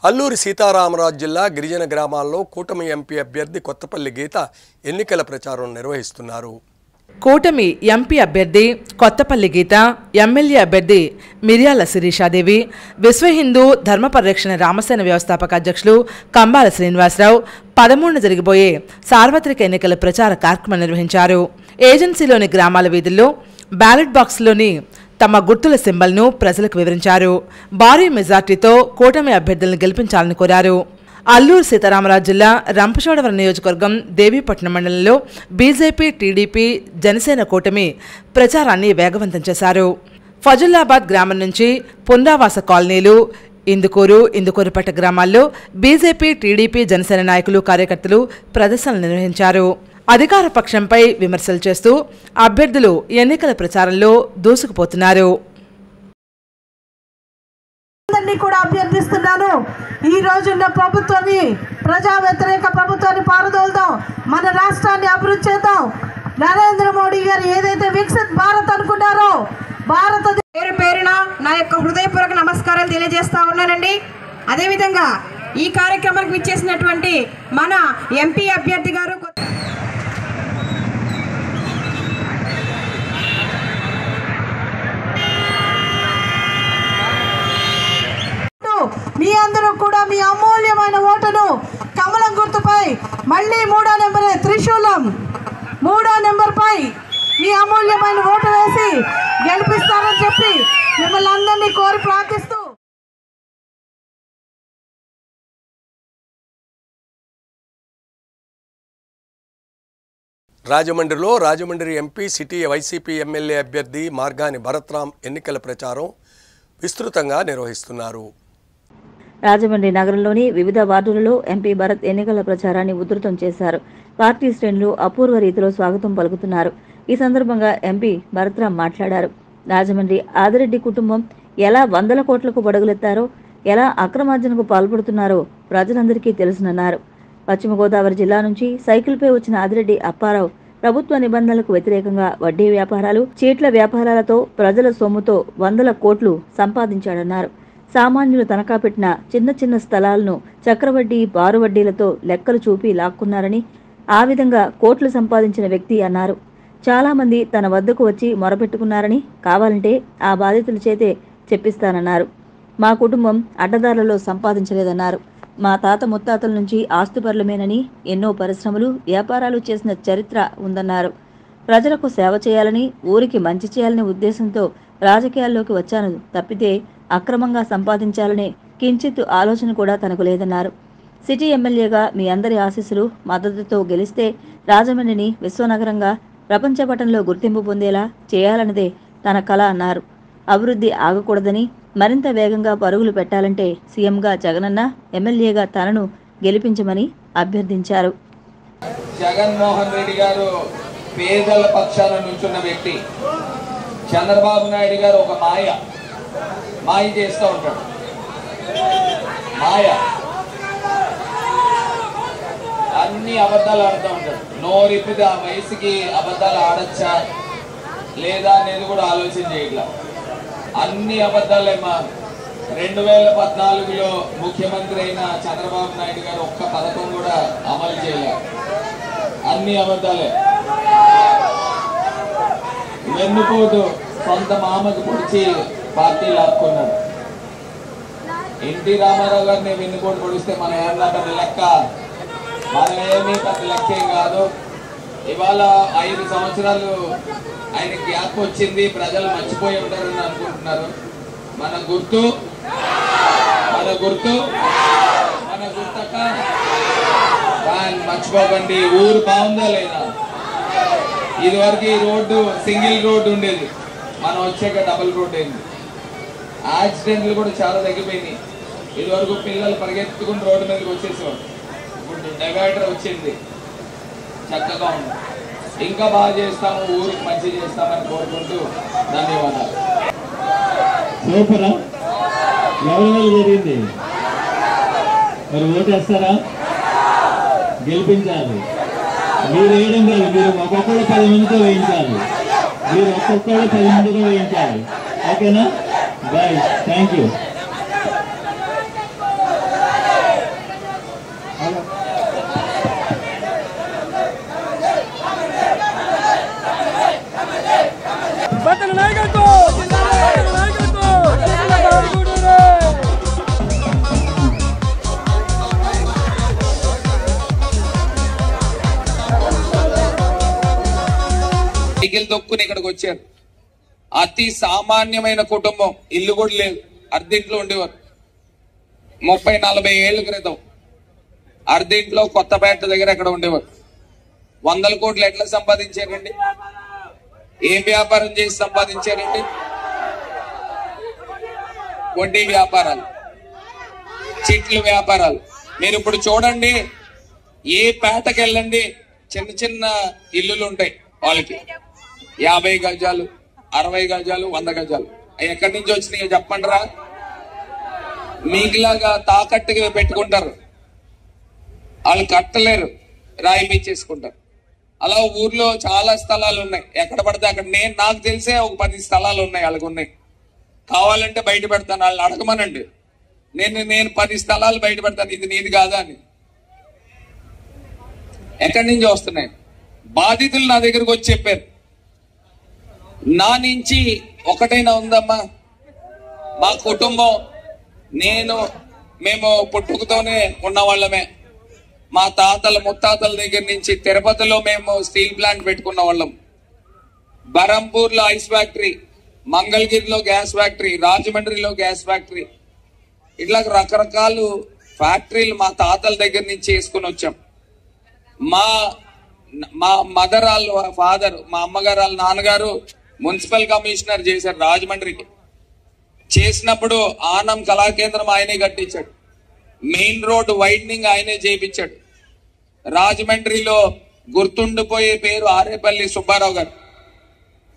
అల్లూరి సీతారామరాజు జిల్లా గిరిజన గ్రామాల్లో కూటమి ఎంపీ అభ్యర్థి కొత్తపల్లి గీత ఎన్నికల ప్రచారం నిర్వహిస్తున్నారు. కూటమి ఎంపీ అభ్యర్థి కొత్తపల్లి గీత, ఎమ్మెల్యే అభ్యర్థి మిర్యాల శిరీషాదేవి, విశ్వ హిందూ ధర్మ పరిరక్షణ రామసేన వ్యవస్థాపక అధ్యక్షులు కంబాల శ్రీనివాసరావు 13న జరిగిపోయే సార్వత్రిక ఎన్నికల ప్రచార కార్యక్రమం నిర్వహించారు. ఏజెన్సీలోని గ్రామాల వీధుల్లో బ్యాలెట్ బాక్స్లోని తమ గుర్తుల సింబల్ను ప్రజలకు వివరించారు. భారీ మెజార్టీతో కూటమి అభ్యర్థులను గెలిపించాలని కోరారు. అల్లూరు సీతారామరాజు జిల్లా రంపచోడవరం నియోజకవర్గం దేవీపట్నం మండలంలో బీజేపీ, టీడీపీ, జనసేన కూటమి ప్రచారాన్ని వేగవంతం చేశారు. ఫజుల్లాబాద్ గ్రామం నుంచి పునరావాస కాలనీలు, ఇందుకూరుపేట గ్రామాల్లో బీజేపీ, టీడీపీ, జనసేన నాయకులు, కార్యకర్తలు ప్రదర్శనలు నిర్వహించారు. అధికార పక్షంపై విమర్శలు చేస్తూ అభ్యర్థులు ఎన్నికల ప్రచారంలో దూసుకుపోతున్నారు. కూడా అభ్యర్థిస్తున్నాను, ఈ రోజున్న ప్రభుత్వాన్ని, ప్రజా వ్యతిరేక ప్రభుత్వాన్ని పారదోలుదాం, మన రాష్ట్రాన్ని అభివృద్ధి చేద్దాం. నరేంద్ర మోడీ గారు ఏదైతే వికసిత్ భారత్ అనుకున్నారో, పేరు పేరున నా యొక్క హృదయపూర్వక నమస్కారాలు తెలియజేస్తా ఉన్నానండి. అదేవిధంగా ఈ కార్యక్రమానికి విచ్చేసినటువంటి మన ఎంపీ అభ్యర్థి గారు మీ అందరూ కూడా మీ అమూల్యమైన ఓటును కమలం గుర్తుపై, మళ్ళీ 3వ నెంబరే త్రిశూలం 3వ నెంబర్పై మీ అమూల్యమైన ఓటు వేసి గెలిపిస్తారని చెప్పి మిమ్మల్ని అందరినీ కోరి ప్రార్థిస్తూ రాజమండ్రిలో Rajahmundry MP, city YCP MLA అభ్యర్థి మార్గాని భరత్రామ్ ఎన్నికల ప్రచారం విస్తృతంగా నిర్వహిస్తున్నారు. రాజమండ్రి నగరంలోని వివిధ వార్డులలో ఎంపీ భరత్ ఎన్నికల ప్రచారాన్ని ఉధృతం చేశారు. పార్టీ శ్రేణులు అపూర్వ రీతిలో స్వాగతం పలుకుతున్నారు. ఈ సందర్భంగా ఎంపీ భరత్రామ్ మాట్లాడారు. రాజమండ్రి ఆదిరెడ్డి కుటుంబం ఎలా 100 కోట్లకు పరుగులెత్తారో, ఎలా అక్రమార్జనకు పాల్పడుతున్నారో ప్రజలందరికీ తెలుసునన్నారు. పశ్చిమ గోదావరి జిల్లా నుంచి సైకిల్పై వచ్చిన ఆదిరెడ్డి అప్పారావు ప్రభుత్వ నిబంధనలకు వ్యతిరేకంగా వడ్డీ వ్యాపారాలు, చీట్ల వ్యాపారాలతో ప్రజల సొమ్ముతో 100 కోట్లు సంపాదించాడన్నారు. సామాన్యులు తనఖా పెట్టిన చిన్న చిన్న స్థలాలను చక్రవడ్డీ, బారు వడ్డీలతో లెక్కలు చూపి లాక్కున్నారని, ఆ విధంగా కోట్లు సంపాదించిన వ్యక్తి అన్నారు. చాలామంది తన వద్దకు వచ్చి మొరపెట్టుకున్నారని, కావాలంటే ఆ బాధితుల చేతే చెప్పిస్తానన్నారు. మా కుటుంబం అడ్డదారులలో సంపాదించలేదన్నారు. మా తాత ముత్తాతల నుంచి ఆస్తుపరులమేనని, ఎన్నో పరిశ్రమలు, వ్యాపారాలు చేసిన చరిత్ర ఉందన్నారు. ప్రజలకు సేవ చేయాలని, ఊరికి మంచి చేయాలనే ఉద్దేశంతో రాజకీయాల్లోకి వచ్చాను తప్పితే అక్రమంగా సంపాదించాలనే కించిత్ ఆలోచన కూడా తనకు లేదన్నారు. సిటీ ఎమ్మెల్యేగా మీ అందరి ఆశీస్సులు, మద్దతుతో గెలిస్తే రాజమండ్రిని విశ్వనగరంగా ప్రపంచ పటంలో గుర్తింపు పొందేలా చేయాలన్నదే తన కల అన్నారు. అభివృద్ధి ఆగకూడదని, మరింత వేగంగా పరుగులు పెట్టాలంటే సీఎంగా జగనన్న, ఎమ్మెల్యేగా తనను గెలిపించమని అభ్యర్థించారు. జగన్మోహన్ రెడ్డి గారు పేదల పక్షాన నిల్చున్న వ్యక్తి. చంద్రబాబు నాయుడు గారు ఒక మాయ చేస్తూ ఉంటాడు. అన్ని అబద్ధాలు ఆడుతూ ఉంటాడు. నోరిప్పితే ఆ వయసుకి అబద్ధాలు ఆడచ్చా లేదా అనేది కూడా ఆలోచన చేయట్లా. అన్ని అబద్ధాలేమా. 2014లో ముఖ్యమంత్రి అయిన చంద్రబాబు నాయుడు గారు ఒక్క పథకం కూడా అమలు చేయలేదు. అన్ని అబద్ధాలే. వెన్నుపోటు సొంత మామకు పొడిచి పార్టీ లాక్కున్నాడు. ఎన్టీ రామారావు గారిని వెన్నుపోటు పొడిస్తే మనం ఏమన్నా పెద్ద లెక్క? మనమేమీ పెద్ద లెక్కేం కాదు. ఇవాళ 5 సంవత్సరాలు ఆయన గ్యాప్ వచ్చింది, ప్రజలు మర్చిపోయి ఉంటారని అనుకుంటున్నారు. మన గుర్తక్క మర్చిపోకండి. ఊరు బాగుందా లేదా? ఇదివరకు ఈ రోడ్డు సింగిల్ రోడ్డు ఉండేది, మనం వచ్చాక డబుల్ రోడ్డు అయింది. యాక్సిడెంట్లు కూడా చాలా తగ్గిపోయినాయి. ఇదివరకు పిల్లలు పరిగెత్తుకుని రోడ్డు మీదకి వచ్చేసేవాడు. ఇప్పుడు డివైడర్ వచ్చింది, చక్కగా ఉంది. ఇంకా బాగా చేస్తాము, ఊరికి మంచి చేస్తామని కోరుకుంటూ ధన్యవాదాలు. సూపరా? ఎవరి జరిగింది? మరి ఓటేస్తారా? గెలిపించాలి. మీరు వేయడం కాదు, మీరు ఒక్కొక్కరు 10 మందితో వేయించాలి. మీరు ఒక్కొక్కరు 10 మందితో వేయించాలి. ఓకేనా? బాయ్. Thank you. దొక్కుని ఇక్కడికి వచ్చారు. అతి సామాన్యమైన కుటుంబం, ఇల్లు కూడా లేదు, అర్ధింట్లో ఉండేవారు. 30-40 ఏళ్ల క్రితం అర్ధింట్లో కొత్తపేట దగ్గర ఎక్కడ ఉండేవారు. 100 కోట్లు ఎట్లా సంపాదించారండి? ఏం వ్యాపారం చేసి సంపాదించారండి? వడ్డీ వ్యాపారాలు, చిట్ల వ్యాపారాలు. మీరు ఇప్పుడు చూడండి, ఏ పేటకి వెళ్ళండి, చిన్న చిన్న ఇల్లులు ఉంటాయి వాళ్ళకి, 50 గజాలు, 60 గజాలు, 100 గజాలు. అవి ఎక్కడి నుంచి వచ్చినాయో చెప్పండిరా. మీకులాగా తాకట్టుగా పెట్టుకుంటారు, వాళ్ళు కట్టలేరు, రాయిపించేసుకుంటారు. అలా ఊర్లో చాలా స్థలాలు ఉన్నాయి, ఎక్కడ పడితే అక్కడ. నాకు తెలిసే ఒక 10 స్థలాలు ఉన్నాయి వాళ్ళకు ఉన్నాయి. కావాలంటే బయట పెడతాను, వాళ్ళని అడగమనండి. నేను 10 స్థలాలు బయట పెడతాను, ఇది నీది కాదా అని. ఎక్కడి నుంచి వస్తున్నాయి? బాధితులు నా దగ్గరకు వచ్చి చెప్పారు, నా నుంచి ఒకటైనా ఉందమ్మా, మా కుటుంబం, మేము పుట్టుకతోనే ఉన్న వాళ్ళమే. మా తాతల ముత్తాతల దగ్గర నుంచి తిరుపతిలో మేము స్టీల్ ప్లాంట్ పెట్టుకున్న వాళ్ళం, బరంపూర్లో ఐస్ ఫ్యాక్టరీ, మంగళగిరిలో గ్యాస్ ఫ్యాక్టరీ, రాజమండ్రిలో గ్యాస్ ఫ్యాక్టరీ, ఇట్లా రకరకాల ఫ్యాక్టరీలు మా తాతల దగ్గర నుంచి వేసుకుని వచ్చాం. మా మదర్ వాళ్ళ ఫాదర్, మా అమ్మగారు వాళ్ళ నాన్నగారు మున్సిపల్ కమిషనర్ చేశారు రాజమండ్రికి. చేసినప్పుడు ఆనం కళాకేంద్రం ఆయనే కట్టించాడు, మెయిన్ రోడ్ వైడనింగ్ ఆయనే చేయించాడు. రాజమండ్రిలో గుర్తుండిపోయే పేరు ఆరేపల్లి సుబ్బారావు గారు.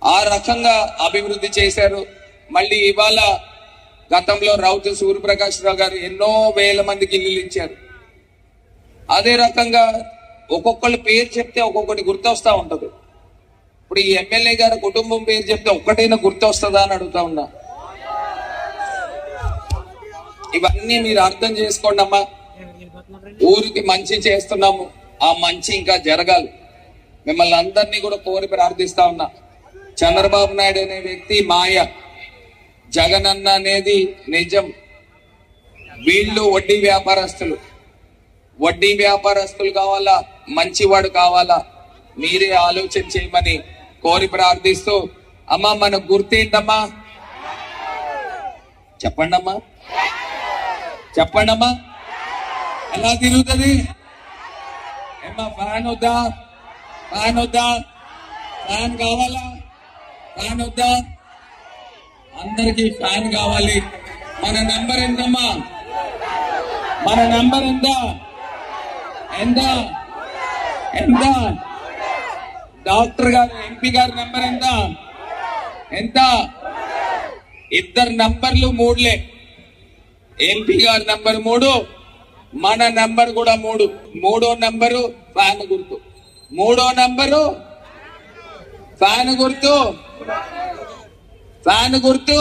ఆ రకంగా అభివృద్ధి చేశారు. మళ్ళీ ఇవాళ గతంలో రౌతు సూర్యప్రకాష్ రావు గారు ఎన్నో వేల మందికి ఇల్లులు ఇచ్చారు. అదే రకంగా ఒక్కొక్కళ్ళ పేరు చెప్తే ఒక్కొక్కటి గుర్తొస్తా ఉంటది. ఇప్పుడు ఈ ఎమ్మెల్యే గారి కుటుంబం పేరు చెప్తే ఒక్కటైనా గుర్తొస్తుందా అని అడుగుతా ఉన్నా. ఇవన్నీ మీరు అర్థం చేసుకోండి అమ్మా. ఊరికి మంచి చేస్తున్నాము, ఆ మంచి ఇంకా జరగాలి. మిమ్మల్ని అందరినీ కూడా కోరి ప్రార్థిస్తా ఉన్నా. చంద్రబాబు నాయుడు అనే వ్యక్తి మాయ, జగన్ అన్న అనేది నిజం. వీళ్ళు వడ్డీ వ్యాపారస్తులు. వడ్డీ వ్యాపారస్తులు కావాలా, మంచివాడు కావాలా, మీరే ఆలోచన చేయమని కోరి ప్రార్థిస్తూ, అమ్మా మన గుర్తేంటమ్మా? చెప్పండమ్మా, చెప్పండమ్మా. ఎలా తిరుగుతుంది? ఏమ్మా ఫ్యాన్ వద్దా? ఫ్యాన్ వద్దా? ఫ్యాన్ కావాలా? ఫ్యాన్ వద్దా? అందరికీ ఫ్యాన్ కావాలి. మన నంబర్ ఎంతమ్మా? మన నంబర్ ఎంత? ఎంత? ఎంత? డాక్టర్ గారు, ఎంపీ గారి నంబర్ ఎంత? ఎంత? ఇద్దరు నంబర్లు 3లే. ఎంపీ గారి నంబర్ 3, మన నంబర్ కూడా 3. 3వ నంబరు ఫ్యాన్ గుర్తు. 3వ నంబరు ఫ్యాన్ గుర్తు. ఫ్యాన్ గుర్తు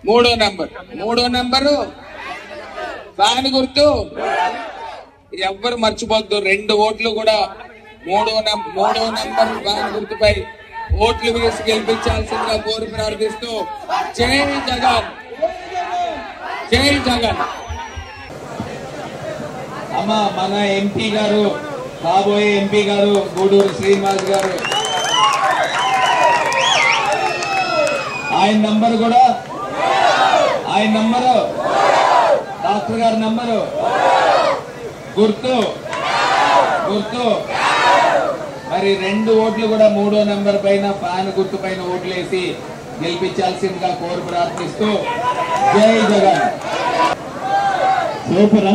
3వ నంబర్. 3వ నంబరు ఫ్యాన్ గుర్తు. ఎవ్వరు మర్చిపోద్దు. 2 ఓట్లు కూడా 3వ నంబర్ ఫ్యాన్ గుర్తుపై ఓట్లు వేసి గెలిపించాల్సిందిగా కోరి ప్రార్థిస్తూ, జై జగన్, జై జగన్. అమ్మ మన ఎంపీ గారు, కాబోయే ఎంపీ గారు గూడూరు శ్రీనివాస్ గారు, ఆయన నంబరు కూడా, ఆయన నంబరు, డాక్టర్ గారి నంబరు గుర్తు. మరి 2 ఓట్లు కూడా 3వ నంబర్ పైన ఫ్యాన్ గుర్తు పైన ఓట్లు వేసి గెలిపించాల్సిందిగా కోరి ప్రార్థిస్తూ, జై జగన్. సూపరా?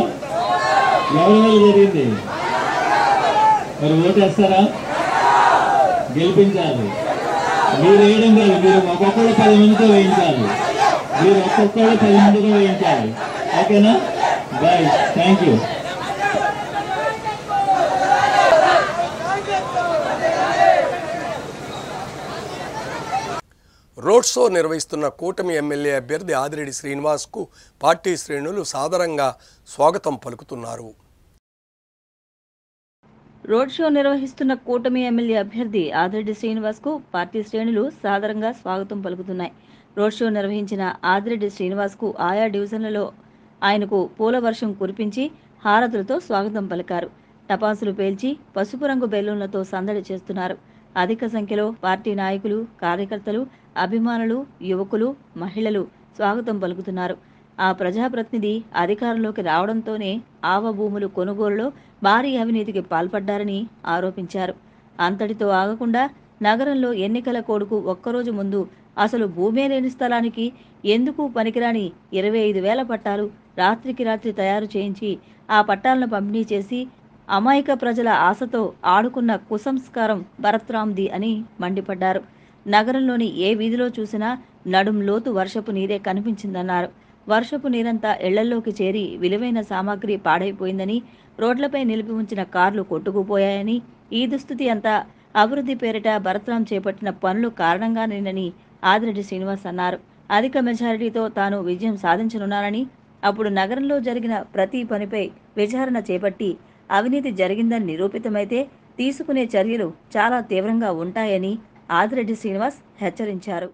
ఎవరి జరిగింది? మరి ఓటేస్తారా? గెలిపించాలి. మీరు వేయడం కాదు, మీరు ఒక్కొక్కరు 10 మందితో వేయించాలి. మీరు ఒక్కొక్కరు 10 మందితో వేయించాలి. ఓకేనా? Bye, thank you. Road show నిర్వహిస్తున్న కూటమి ఎమ్మెల్యే అభ్యర్థి ఆదిరెడ్డి శ్రీనివాస్కు పార్టీ శ్రేణులు సాదరంగా స్వాగతం పలుకుతున్నారు. రోడ్ షో నిర్వహిస్తున్న కూటమి ఎమ్మెల్యే అభ్యర్థి ఆదిరెడ్డి శ్రీనివాస్కు పార్టీ శ్రేణులు సాదరంగా స్వాగతం పలుకుతున్నాయి. రోడ్ షో నిర్వహించిన ఆదిరెడ్డి శ్రీనివాస్కు ఆయా డివిజన్లలో ఆయనకు పూల వర్షం కురిపించి హారతులతో స్వాగతం పలికారు. టపాసులు పేల్చి పసుపు రంగు బెలూన్లతో సందడి చేస్తున్నారు. అధిక సంఖ్యలో పార్టీ నాయకులు, కార్యకర్తలు, అభిమానులు, యువకులు, మహిళలు స్వాగతం పలుకుతున్నారు. ఆ ప్రజాప్రతినిధి అధికారంలోకి రావడంతోనే ఆవ భూములు కొనుగోలులో భారీ అవినీతికి పాల్పడ్డారని ఆరోపించారు. అంతటితో ఆగకుండా నగరంలో ఎన్నికల కోడ్కు ఒక్కరోజు ముందు అసలు భూమే లేని స్థలానికి ఎందుకు పనికిరాని 25,000 పట్టాలు రాత్రికి రాత్రి తయారు చేయించి ఆ పట్టాలను పంపిణీ చేసి అమాయక ప్రజల ఆశతో ఆడుకున్న కుసంస్కారం భరత్రామ్ది అని మండిపడ్డారు. నగరంలోని ఏ వీధిలో చూసినా నడుం లోతు వర్షపు నీరే కనిపించిందన్నారు. వర్షపు నీరంతా ఇళ్లలోకి చేరి విలువైన సామాగ్రి పాడైపోయిందని, రోడ్లపై నిలిపి ఉంచిన కార్లు కొట్టుకుపోయాయని, ఈ దుస్థితి అంతా అభివృద్ధి పేరిట భరత్రాం చేపట్టిన పనులు కారణంగానేనని ఆదిరెడ్డి శ్రీనివాస్ అన్నారు. అధిక మెజారిటీతో తాను విజయం సాధించనున్నానని, అప్పుడు నగరంలో జరిగిన ప్రతి పనిపై విచారణ చేపట్టి అవినీతి జరిగిందని నిరూపితమైతే తీసుకునే చర్యలు చాలా తీవ్రంగా ఉంటాయని ఆదిరెడ్డి శ్రీనివాస్ హెచ్చరించారు.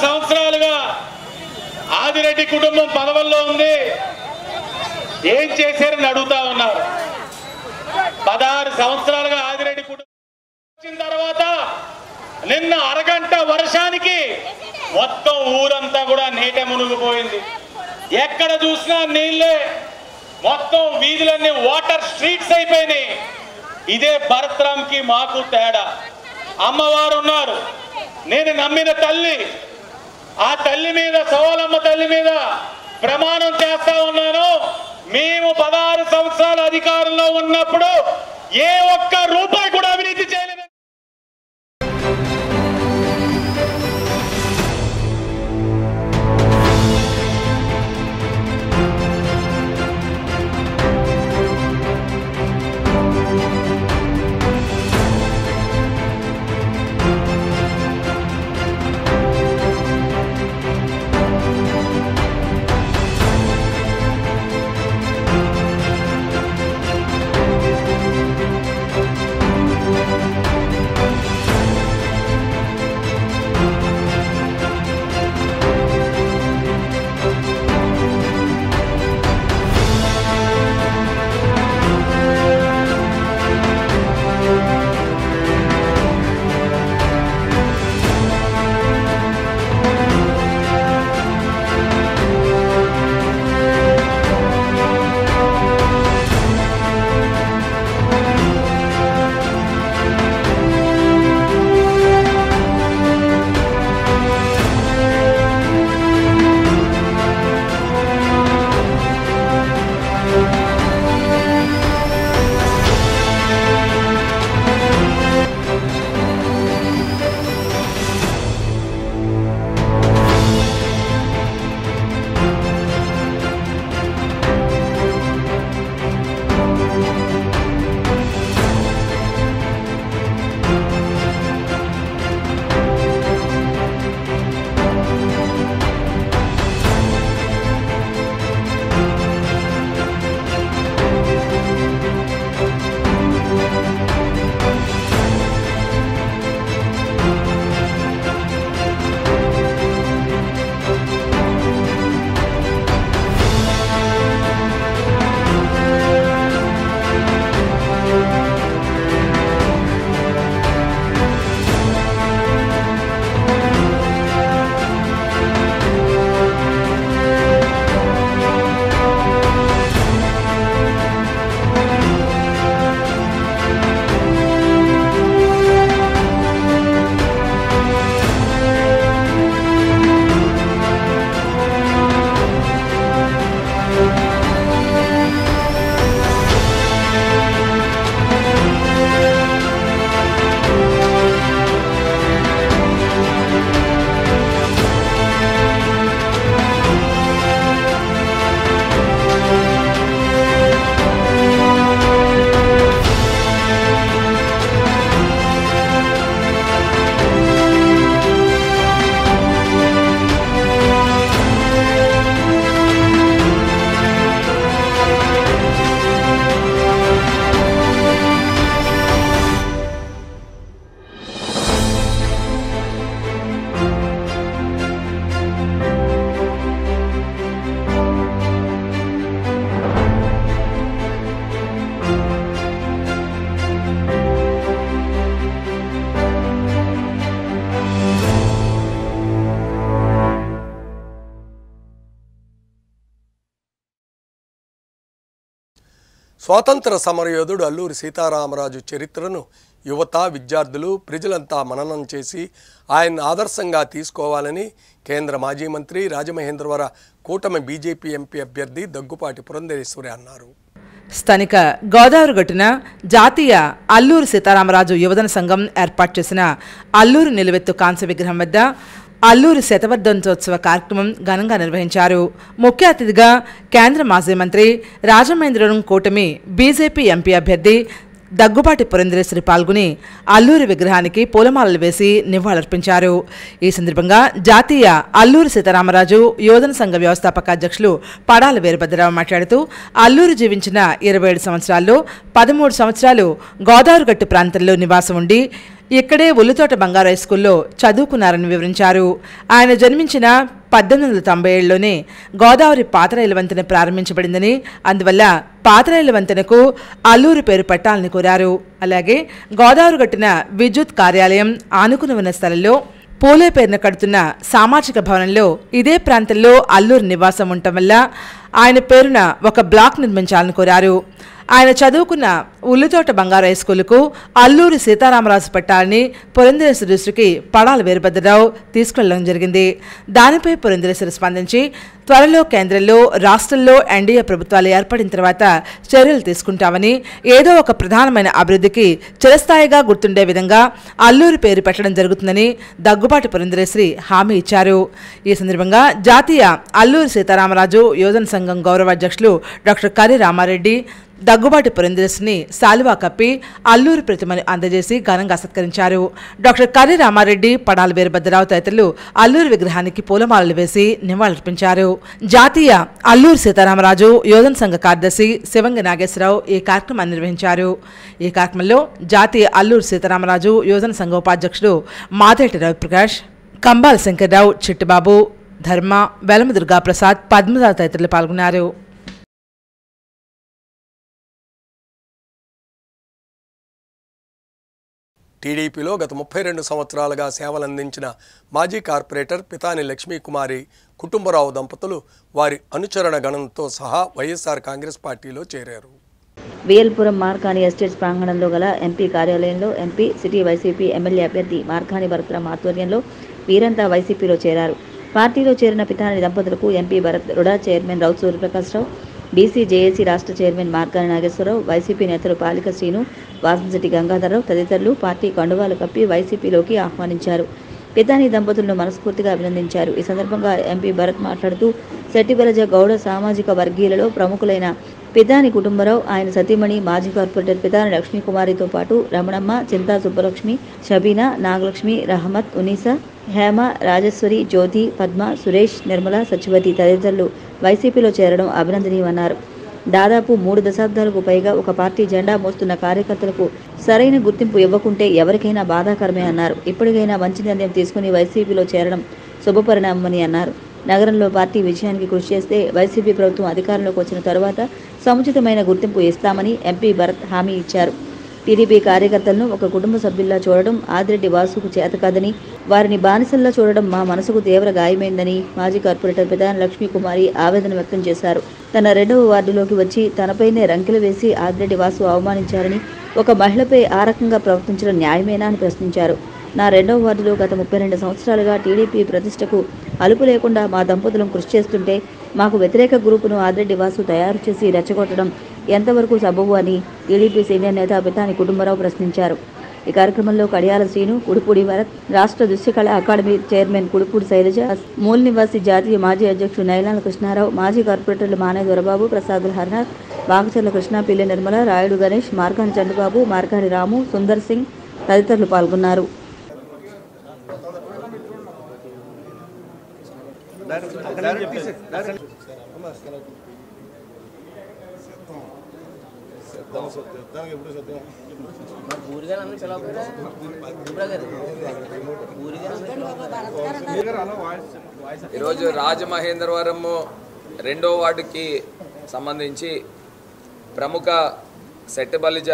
సంవత్సరాలుగా ఆదిరెడ్డి కుటుంబం పదవుల్లో ఉంది, ఏం చేశారని అడుగుతా ఉన్నారు. 16 సంవత్సరాలుగా ఆదిరెడ్డి కుటుంబం వచ్చిన తర్వాత నిన్న అరగంట వర్షానికి మొత్తం ఊరంతా కూడా నీట మునిగిపోయింది. ఎక్కడ చూసినా నీళ్ళే, మొత్తం వీధులన్నీ వాటర్ స్ట్రీట్స్ అయిపోయినాయి. ఇదే భరత్రామ్కి మాకు తేడా. అమ్మవారు ఉన్నారు, నేను నమ్మిన తల్లి, ఆ తల్లి మీద, సవాలమ్మ తల్లి మీద ప్రమాణం చేస్తా ఉన్నాను. మేము 16 సంవత్సరాల అధికారంలో ఉన్నప్పుడు ఏ ఒక్క రూపాయి కూడా అవినీతి చేయలేదు. స్వాతంత్ర సమరయోధుడు అల్లూరి సీతారామరాజు చరిత్రను యువత, విద్యార్థులు, ప్రజలంతా మననం చేసి ఆయన ఆదర్శంగా తీసుకోవాలని కేంద్ర మాజీ మంత్రి రాజమహేంద్రవర కూటమి బీజేపీ ఎంపీ అభ్యర్థి దగ్గుపాటి పురంధరేశ్వరి అన్నారు. స్థానిక గోదావరి గట్టున జాతీయ అల్లూరి సీతారామరాజు యువజన సంఘం ఏర్పాటు చేసిన అల్లూరి నిలువెత్తు కాంస్య విగ్రహం వద్ద అల్లూరి శతవర్ధంతోత్సవ కార్యక్రమం ఘనంగా నిర్వహించారు. ముఖ్య అతిథిగా కేంద్ర మాజీ మంత్రి రాజమహేంద్రవరం కూటమి బీజేపీ ఎంపీ అభ్యర్థి దగ్గుపాటి పురంధరేశ్వరి పాల్గొని అల్లూరి విగ్రహానికి పూలమాలలు వేసి నివాళులర్పించారు. ఈ సందర్భంగా జాతీయ అల్లూరి సీతారామరాజు యువజన సంఘ వ్యవస్థాపక అధ్యక్షులు పడాల వీరభద్రరావు మాట్లాడుతూ అల్లూరి జీవించిన 27 సంవత్సరాల్లో 13 సంవత్సరాలు గోదావరి గట్టు ప్రాంతంలో నివాసం ఉండి ఇక్కడే ఉల్లితోట బంగారు హై స్కూల్లో చదువుకున్నారని వివరించారు. ఆయన జన్మించిన 1897లోనే గోదావరి పాతరైలు వంతెన ప్రారంభించబడిందని, అందువల్ల పాతరైలు వంతెనకు అల్లూరి పేరు పెట్టాలని కోరారు. అలాగే గోదావరి గట్టున విద్యుత్ కార్యాలయం ఆనుకుని ఉన్న స్థలంలో పూలే పేరున కడుతున్న సామాజిక భవనంలో ఇదే ప్రాంతంలో అల్లూరి నివాసం ఉండటం వల్ల ఆయన పేరున ఒక బ్లాక్ నిర్మించాలని కోరారు. ఆయన చదువుకున్న ఉల్లితోట బంగారు హై స్కూలుకు అల్లూరి సీతారామరాజు పెట్టాలని పురంధరేశ్వరి దృష్టికి పడాల వీరభద్రరావు తీసుకెళ్లడం జరిగింది. దానిపై పురంధరేశ్వరి స్పందించి త్వరలో కేంద్రంలో రాష్ట్రంలో ఎన్డీఏ ప్రభుత్వాలు ఏర్పడిన తర్వాత చర్యలు తీసుకుంటామని, ఏదో ఒక ప్రధానమైన అభివృద్ధికి చిరస్థాయిగా గుర్తుండే విధంగా అల్లూరి పేరు పెట్టడం జరుగుతుందని దగ్గుబాటి పురంధరేశ్వరి హామీ ఇచ్చారు. ఈ సందర్భంగా జాతీయ అల్లూరి సీతారామరాజు యోజన సంఘం గౌరవ అధ్యక్షులు డాక్టర్ కర్రి రామారెడ్డి దగ్గుబాటి పురంధరేశ్వరిని శాలువా కప్పి అల్లూరి ప్రతిమను అందజేసి ఘనంగా సత్కరించారు. డాక్టర్ కర్రి రామారెడ్డి, పడాల వీరభద్రరావు తదితరులు అల్లూరి విగ్రహానికి పూలమాలలు వేసి నివాళులర్పించారు. జాతీయ అల్లూరి సీతారామరాజు యోజన సంఘ కార్యదర్శి శివంగి నాగేశ్వరరావు ఈ కార్యక్రమాన్ని నిర్వహించారు. ఈ కార్యక్రమంలో జాతీయ అల్లూరి సీతారామరాజు యోజన సంఘ ఉపాధ్యక్షుడు మాదేటి రవిప్రకాష్, కంబాల శంకర్రావు, చిట్టుబాబు, ధర్మ, వెలమ దుర్గాప్రసాద్, పద్మజ తదితరులు పాల్గొన్నారు. టీడీపీలో గత 32 సంవత్సరాలుగా సేవలందించిన మాజీ కార్పొరేటర్ పితాని లక్ష్మీకుమారి కుటుంబరావు దంపతులు వారి అనుచరణ గణంతో సహా వైఎస్ఆర్ కాంగ్రెస్ పార్టీలో చేరారు. విఎల్పురం మార్కాని ఎస్టేట్స్ ప్రాంగణంలో గల ఎంపీ కార్యాలయంలో ఎంపీ, సిటీ వైసీపీ ఎమ్మెల్యే అభ్యర్థి మార్కాని భరత్రామ్ ఆధ్వర్యంలో వీరంతా వైసీపీలో చేరారు. పార్టీలో చేరిన పితాని దంపతులకు MP Bharat, RUDA chairman Raut Suryaprakash Rao, BC JAC రాష్ట్ర చైర్మన్ మార్కాని నాగేశ్వరరావు, వైసీపీ నేతలు పాలిక శ్రీను, వాసంశెట్టి గంగాధరరావు తదితరులు పార్టీ కండువాలు కప్పి వైసీపీలోకి ఆహ్వానించారు. పితాని దంపతులను మనస్ఫూర్తిగా అభినందించారు. ఈ సందర్భంగా ఎంపీ భరత్ మాట్లాడుతూ సెట్టిబలజ గౌడ సామాజిక వర్గీయులలో ప్రముఖులైన పితాని కుటుంబరావు, ఆయన సతీమణి మాజీ కార్పొరేటర్ పితాని లక్ష్మీకుమారితో పాటు రమణమ్మ, చింతా సుబ్బలక్ష్మి, షబీనా, నాగలక్ష్మి, రహమత్, ఉనీసా, హేమ, రాజేశ్వరి, జ్యోతి, పద్మ, సురేష్, నిర్మల, సచివతి తదితరులు వైసీపీలో చేరడం అభినందనీయమన్నారు. దాదాపు 3 దశాబ్దాలకు పైగా ఒక పార్టీ జెండా మోస్తున్న కార్యకర్తలకు సరైన గుర్తింపు ఇవ్వకుంటే ఎవరికైనా బాధాకరమే అన్నారు. ఇప్పటికైనా మంచి నిర్ణయం తీసుకుని వైసీపీలో చేరడం శుభపరిణామని అన్నారు. నగరంలో పార్టీ విజయానికి కృషి చేస్తే వైసీపీ ప్రభుత్వం అధికారంలోకి వచ్చిన తరువాత సముచితమైన గుర్తింపు ఇస్తామని ఎంపీ భరత్ హామీ ఇచ్చారు. టీడీపీ కార్యకర్తలను ఒక కుటుంబ సభ్యుల్లా చూడడం ఆదిరెడ్డి వాసుకు చేత కాదని, వారిని బానిసల్లా చూడడం మా మనసుకు తీవ్ర గాయమైందని మాజీ కార్పొరేటర్ పితాని లక్ష్మీకుమారి ఆవేదన వ్యక్తం చేశారు. తన 2వ వార్డులోకి వచ్చి తనపైనే రంకెలు వేసి ఆదిరెడ్డి వాసు అవమానించారని, ఒక మహిళపై ఆ రకంగా ప్రవర్తించడం న్యాయమేనా అని ప్రశ్నించారు. నా 2వ వార్డులో గత 32 సంవత్సరాలుగా టీడీపీ ప్రతిష్టకు అలుపు లేకుండా మా దంపతులను కృషి చేస్తుంటే మాకు వ్యతిరేక గ్రూపును ఆదిరెడ్డి వాసు తయారు చేసి రెచ్చగొట్టడం ఎంతవరకు సబబు అని టీడీపీ సీనియర్ నేత పితాని కుటుంబరావు ప్రశ్నించారు. ఈ కార్యక్రమంలో కడియాల శ్రీను, కుడుపూడి భరత్, రాష్ట్ర దృశ్యకళ అకాడమీ చైర్మన్ కుడుపూడి శైలజ, మూల నివాసి జాతీయ మాజీ అధ్యక్షుడు నైలాల కృష్ణారావు, మాజీ కార్పొరేటర్లు మానే దొరబాబు, ప్రసాదుల హరినాథ్, బాగచర్ల కృష్ణ, పిల్లి నిర్మల, రాయుడు గణేష్, మార్గాని చంద్రబాబు, మార్గాని రాము, సుందర్ సింగ్ తదితరులు పాల్గొన్నారు. ఈరోజు రాజమహేంద్రవరం 2వ వార్డుకి సంబంధించి ప్రముఖ సెట్టిబలిజ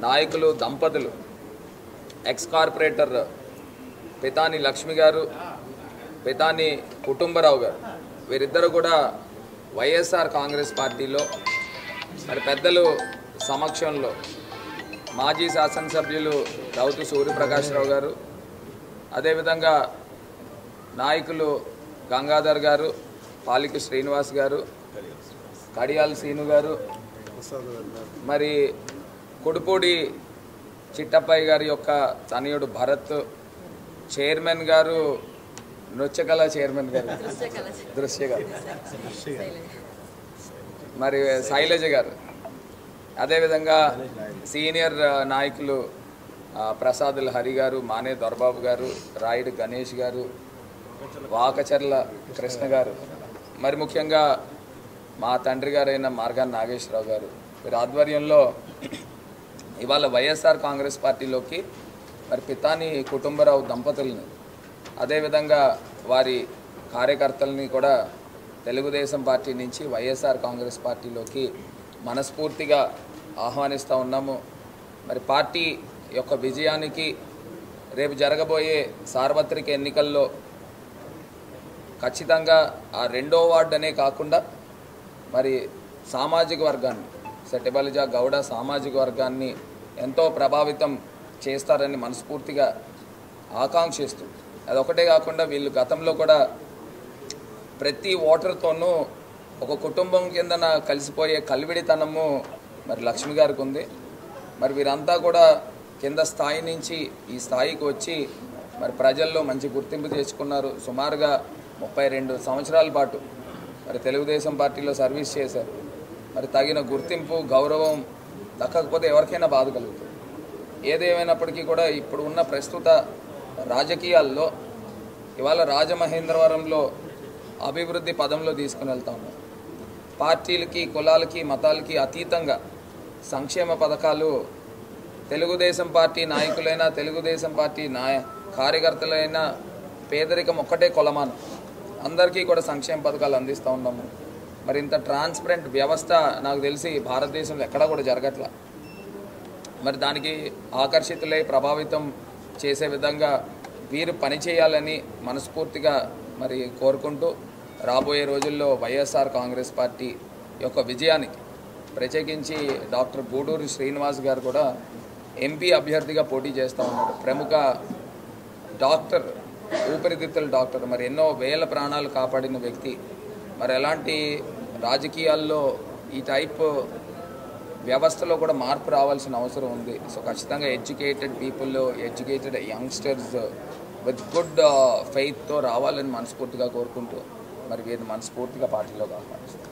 నాయకులు దంపతులు ఎక్స్ కార్పొరేటర్ పితాని లక్ష్మి గారు, పితాని కుటుంబరావు గారు, వీరిద్దరూ కూడా వైఎస్ఆర్ కాంగ్రెస్ పార్టీలో మరి పెద్దలు సమక్షంలో మాజీ శాసనసభ్యులు రౌతు సూర్యప్రకాశ్రావు గారు, అదేవిధంగా నాయకులు గంగాధర్ గారు, పాలిక శ్రీనివాస్ గారు, కడియాల శ్రీను గారు, మరి కుడుపూడి చిట్టప్పయ్య గారి యొక్క తనయుడు భరత్, చైర్మన్ గారు నృత్యకళ చైర్మన్ గారు దృశ్య గారు, మరి శైలజ గారు, అదేవిధంగా సీనియర్ నాయకులు ప్రసాదుల హరి గారు, మానే దొరబాబు గారు, రాయుడు గణేష్ గారు, వాకచర్ల కృష్ణ గారు, మరి ముఖ్యంగా మా తండ్రి గారైన మార్గాని నాగేశ్వరరావు గారు, వీరి ఆధ్వర్యంలో ఇవాళ వైఎస్ఆర్ కాంగ్రెస్ పార్టీలోకి మరి పితాని కుటుంబరావు దంపతుల్ని అదేవిధంగా వారి కార్యకర్తల్ని కూడా తెలుగుదేశం పార్టీ నుంచి వైఎస్ఆర్ కాంగ్రెస్ పార్టీలోకి మనస్ఫూర్తిగా ఆహ్వానిస్తూ ఉన్నాము. మరి పార్టీ యొక్క విజయానికి రేపు జరగబోయే సార్వత్రిక ఎన్నికల్లో ఖచ్చితంగా ఆ 2వ వార్డు అనే కాకుండా మరి సామాజిక వర్గాన్ని సెట్టబలిజ గౌడ సామాజిక వర్గాన్ని ఎంతో ప్రభావితం చేస్తారని మనస్ఫూర్తిగా ఆకాంక్షిస్తూ, అదొకటే కాకుండా వీళ్ళు గతంలో కూడా ప్రతి ఓటర్తోనూ ఒక కుటుంబం కిందన కలిసిపోయే కలివిడితనము మరి లక్ష్మి గారికి ఉంది. మరి వీరంతా కూడా కింద స్థాయి నుంచి ఈ స్థాయికి వచ్చి మరి ప్రజల్లో మంచి గుర్తింపు తెచ్చుకున్నారు. సుమారుగా 32 సంవత్సరాల పాటు మరి తెలుగుదేశం పార్టీలో సర్వీస్ చేశారు. మరి తగిన గుర్తింపు గౌరవం దక్కకపోతే ఎవరికైనా బాధ కలుగుతుంది. ఏదేమైనప్పటికీ కూడా ఇప్పుడు ఉన్న ప్రస్తుత రాజకీయాల్లో ఇవాళ రాజమహేంద్రవరంలో అభివృద్ధి పదంలో తీసుకుని వెళ్తాము. పార్టీలకి కులాలకి మతాలకి అతీతంగా సంక్షేమ పథకాలు తెలుగుదేశం పార్టీ నాయకులైనా తెలుగుదేశం పార్టీ కార్యకర్తలైనా పేదరికం ఒక్కటే కొలమానం, అందరికీ కూడా సంక్షేమ పథకాలు అందిస్తూ ఉన్నాము. మరి ఇంత ట్రాన్స్పరెంట్ వ్యవస్థ నాకు తెలిసి భారతదేశంలో ఎక్కడా కూడా జరగట్లా. మరి దానికి ఆకర్షితులై ప్రభావితం చేసే విధంగా వీరు పనిచేయాలని మనస్ఫూర్తిగా మరి కోరుకుంటూ రాబోయే రోజుల్లో వైఎస్ఆర్ కాంగ్రెస్ పార్టీ యొక్క విజయానికి ప్రత్యేకించి డాక్టర్ గూడూరి శ్రీనివాస్ గారు కూడా ఎంపీ అభ్యర్థిగా పోటీ చేస్తూ ఉన్నారు. ప్రముఖ డాక్టర్, ఊపిరితిత్తుల డాక్టర్, మరి ఎన్నో వేల ప్రాణాలు కాపాడిన వ్యక్తి. మరి ఎలాంటి రాజకీయాల్లో ఈ టైప్ వ్యవస్థలో కూడా మార్పు రావాల్సిన అవసరం ఉంది. సో ఖచ్చితంగా educated people, educated youngsters with good ఫెయిత్తో రావాలని మనస్ఫూర్తిగా కోరుకుంటూ మరి వీరిని మనస్ఫూర్తిగా పార్టీలోకి ఆహ్వానిస్తాం.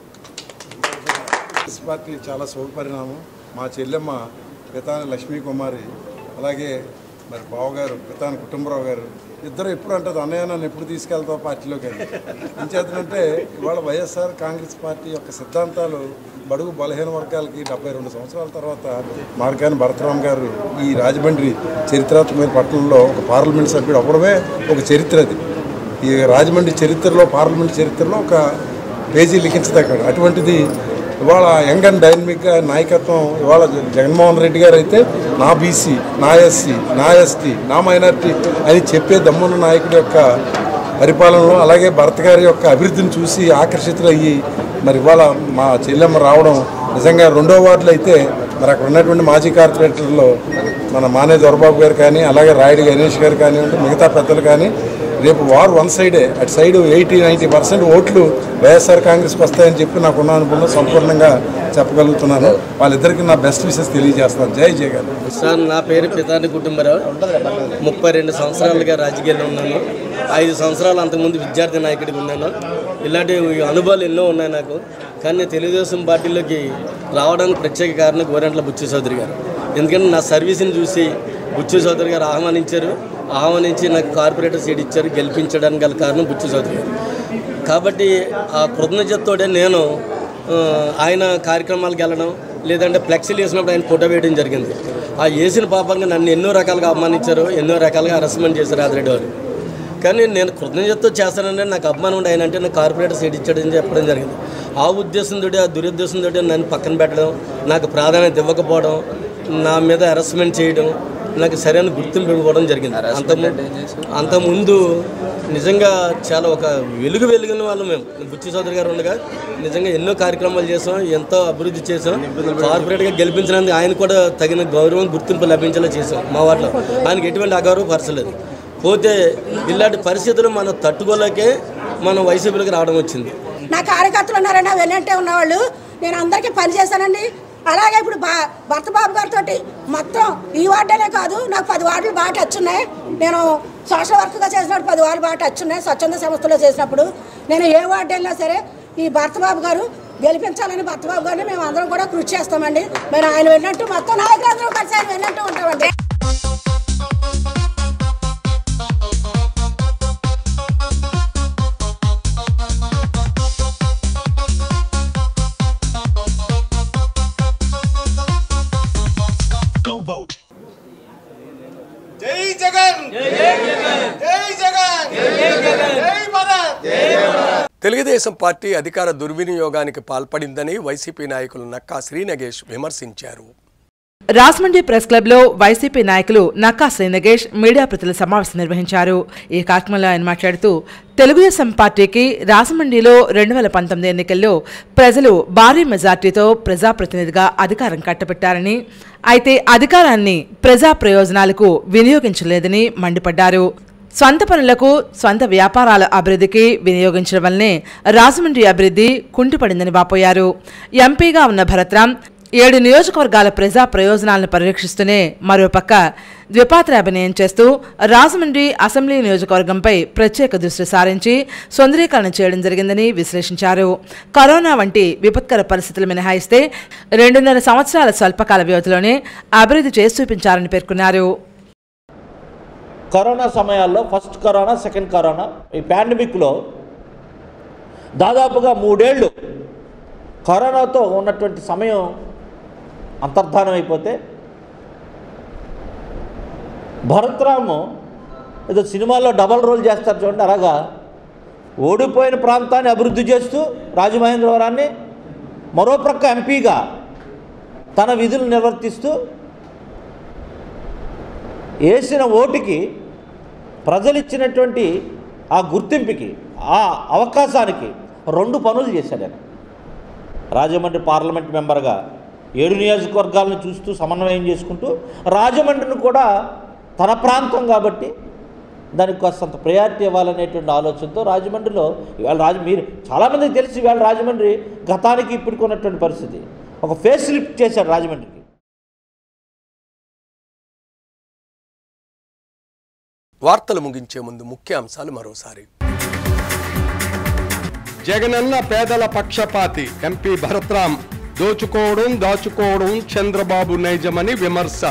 పార్టీ చాలా శుభపరిణామం. మా చెల్లెమ్మ పితాని లక్ష్మీ కుమారి, అలాగే మరి బావగారు పితాని కుటుంబరావు గారు ఇద్దరు ఎప్పుడు అంటారు అన్నయ్య నన్ను ఎప్పుడు తీసుకెళ్తావు పార్టీలోకి అని. ఏం చేద్దంటే ఇవాళ వైఎస్ఆర్ కాంగ్రెస్ పార్టీ యొక్క సిద్ధాంతాలు బడుగు బలహీన వర్గాలకి 72 సంవత్సరాల తర్వాత మార్గాని భరతరామ్ గారు ఈ రాజమండ్రి చరిత్రాత్మకమైన పట్టణంలో ఒక పార్లమెంట్ సభ్యుడు అవ్వడమే ఒక చరిత్ర. అది ఈ రాజమండ్రి చరిత్రలో, పార్లమెంట్ చరిత్రలో ఒక పేజీ లిఖించదగ్గడు. అటువంటిది ఇవాళ యంగ్ అండ్ డైనమిక్గా నాయకత్వం ఇవాళ జగన్మోహన్ రెడ్డి గారు అయితే నా బీసీ, నా ఎస్సీ, నా ఎస్టీ, నా మైనార్టీ అని చెప్పే దమ్మున్న నాయకుడి యొక్క పరిపాలనలో, అలాగే భరత్ గారి యొక్క అభివృద్ధిని చూసి ఆకర్షితులయ్యి మరి ఇవాళ మా చెల్లెమ్మ రావడం నిజంగా 2వ వార్డులో అయితే మరి అక్కడ ఉన్నటువంటి మాజీ కార్పొరేటర్లో మన మానే దొరబాబు గారు కానీ, అలాగే రాయుడు గణేష్ గారు కానివ్వండి, మిగతా పెద్దలు కానీ రేపు వారు వన్ సైడే, అటు సైడ్ 80-90% ఓట్లు వైఎస్ఆర్ కాంగ్రెస్కి వస్తాయని చెప్పి నాకున్న అనుభవంలో సంపూర్ణంగా చెప్పగలుగుతున్నాను. వాళ్ళిద్దరికీ నా బెస్ట్ విషెస్ తెలియజేస్తాను. జై జగన్. సార్, నా పేరు పితాని కుటుంబరావు. 32 సంవత్సరాలుగా రాజకీయాల్లో ఉన్నాను. 5 సంవత్సరాలు అంతకుముందు విద్యార్థి నాయకుడికి ఉన్నాను. ఇలాంటి అనుభవాలు ఎన్నో ఉన్నాయి నాకు. కానీ తెలుగుదేశం పార్టీలోకి రావడానికి ప్రత్యేక కారణం గోరంట్ల బుచ్చి చౌదరి గారు. ఎందుకంటే నా సర్వీస్ని చూసి బుచ్చి చౌదరి గారు ఆహ్వానించి నాకు కార్పొరేటర్ సీట్ ఇచ్చారు. గెలిపించడానికి గల కారణం బుచ్చి చౌదరి గారు. కాబట్టి ఆ కృతజ్ఞతతోటే నేను ఆయన కార్యక్రమాలకు వెళ్ళడం, లేదంటే ఫ్లెక్సీలు వేసినప్పుడు ఆయన ఫోటో వేయడం జరిగింది. ఆ వేసిన పాపంగా నన్ను ఎన్నో రకాలుగా అవమానించారు, ఎన్నో రకాలుగా హరాస్మెంట్ చేశారు ఆదిరెడ్డి వారు. కానీ నేను కృతజ్ఞతతో చేస్తానంటే నాకు అభిమానం ఉండి ఆయన అంటే నాకు కార్పొరేటర్ సీట్ ఇచ్చాడని చెప్పడం జరిగింది. ఆ ఉద్దేశంతో, ఆ దురుద్దేశంతో నన్ను పక్కన పెట్టడం, నాకు ప్రాధాన్యత ఇవ్వకపోవడం, నా మీద హరాస్మెంట్ చేయడం, నాకు సరైన గుర్తింపు ఇవ్వడం జరిగింది. అంతకుముందు నిజంగా చాలా ఒక వెలుగున వాళ్ళు మేము. బుచ్చి చౌదరి గారు ఉండగా నిజంగా ఎన్నో కార్యక్రమాలు చేసాం, ఎంతో అభివృద్ధి చేసాం. కార్పొరేట్గా గెలిపించడానికి ఆయన కూడా తగిన గౌరవం, గుర్తింపు లభించేలా చేసాం. మా వాటిలో ఆయనకి ఎటువంటి అగౌరవం పరచలేదు. పోతే ఇలాంటి పరిస్థితులు మనం తట్టుకోలేకే మనం వైసీపీలోకి రావడం వచ్చింది. నా కార్యకర్తలు ఉన్నారండి, వెనంటే ఉన్నవాళ్ళు. నేను అందరికీ పని చేశానండి. అలాగే ఇప్పుడు భర్త బాబు గారితో మొత్తం ఈ వార్డులే కాదు, నాకు 10 వార్డులు బాగా టచ్ ఉన్నాయి. నేను సోషల్ వర్క్గా చేసినప్పుడు 10 వార్డులు బాగా టచ్ ఉన్నాయి. స్వచ్ఛంద సంస్థలో చేసినప్పుడు నేను ఏ వార్డు వెళ్ళినా సరే ఈ భర్త బాబు గారు గెలిపించాలని భర్త బాబు గారిని మేము అందరం కూడా కృషి చేస్తామండి. మేము ఆయన వెళ్ళినట్టు మొత్తం నాయకులందరూ కలిసి ఆయన వెళ్ళినట్టు ఉంటామండి. Go. తెలుగుదేశం పార్టీ అధికార దుర్వినియోగానికి పాల్పడిందని వైసీపీ నాయకులు నక్కా శ్రీనగేష్ విమర్శించారు. రాజమండ్రి ప్రెస్ క్లబ్లో వైసీపీ నాయకులు నక్కా శ్రీనగేష్ మీడియా ప్రతినిధుల సమావేశం నిర్వహించారు. ఈ కార్యక్రమంలో ఆయన మాట్లాడుతూ తెలుగుదేశం పార్టీకి రాజమండ్రిలో 2019 ఎన్నికల్లో ప్రజలు భారీ మెజార్టీతో ప్రజాప్రతినిధిగా అధికారం కట్టబెట్టారని, అయితే అధికారాన్ని ప్రజా ప్రయోజనాలకు వినియోగించలేదని మండిపడ్డారు. స్వంత పనులకు, స్వంత వ్యాపారాల అభివృద్ధికి వినియోగించడం వల్లనే రాజమండ్రి అభివృద్ధి కుంటుపడిందని వాపోయారు. ఎంపీగా ఉన్న భరత్రామ్ 7 నియోజకవర్గాల ప్రజా ప్రయోజనాలను పరిరక్షిస్తూనే మరోపక్క ద్విపాత్రాభినయం చేస్తూ రాజమండ్రి అసెంబ్లీ నియోజకవర్గంపై ప్రత్యేక దృష్టి సారించి సుందరీకరణ చేయడం జరిగిందని విశ్లేషించారు. కరోనా వంటి విపత్కర పరిస్థితులు మినహాయిస్తే 2.5 సంవత్సరాల స్వల్పకాల వ్యవధిలోనే అభివృద్ధి చేసి చూపించారని పేర్కొన్నారు. కరోనా సమయాల్లో ఫస్ట్ కరోనా, సెకండ్ కరోనా, ఈ పాండమిక్లో దాదాపుగా 3 ఏళ్ళు కరోనాతో ఉన్నటువంటి సమయం అంతర్ధానం అయిపోతే భరత్రాము ఏదో సినిమాల్లో డబల్ రోల్ చేస్తారు చూడండి, అలాగా ఓడిపోయిన ప్రాంతాన్ని అభివృద్ధి చేస్తూ రాజమహేంద్రవరాన్ని మరో ప్రక్క ఎంపీగా తన విధులు నిర్వర్తిస్తూ వేసిన ఓటుకి ప్రజలిచ్చినటువంటి ఆ గుర్తింపుకి, ఆ అవకాశానికి 2 పనులు చేశాడు ఆయన. రాజమండ్రి పార్లమెంట్ మెంబర్గా 7 నియోజకవర్గాలను చూస్తూ సమన్వయం చేసుకుంటూ రాజమండ్రిని కూడా తన ప్రాంతం కాబట్టి దానికి కాస్తంత ప్రయారిటీ ఇవ్వాలనేటువంటి ఆలోచనతో రాజమండ్రిలో ఇవాళ మీరు చాలామందికి తెలిసి ఇవాళ రాజమండ్రి గతానికి ఇప్పటికి ఉన్నటువంటి పరిస్థితి ఒక ఫేస్ లిఫ్ట్ చేశాడు రాజమండ్రికి. వార్తలు ముగించే ముందు ముఖ్యాంశాలు మరోసారి. జగనన్న పేదల పక్షపాతి, ఎంపీ భరత్రామ్ దోచుకోవడం దాచుకోవడం చంద్రబాబు నైజమని విమర్శ.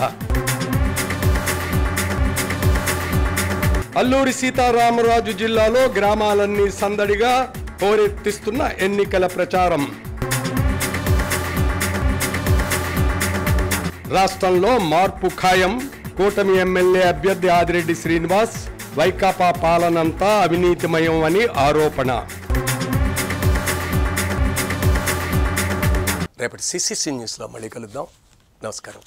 అల్లూరి సీతారామరాజు జిల్లాలో గ్రామాలన్నీ సందడిగా హోరెత్తిస్తున్న ఎన్నికల ప్రచారం. రాష్ట్రంలో మార్పు ఖాయం, కూటమి ఎమ్మెల్యే అభ్యర్థి ఆదిరెడ్డి శ్రీనివాస్ వైకాపా పాలనంతా అవినీతిమయం అని ఆరోపణ. రేపటి సిసిసి న్యూస్లో మళ్ళీ కలుద్దాం. నమస్కారం.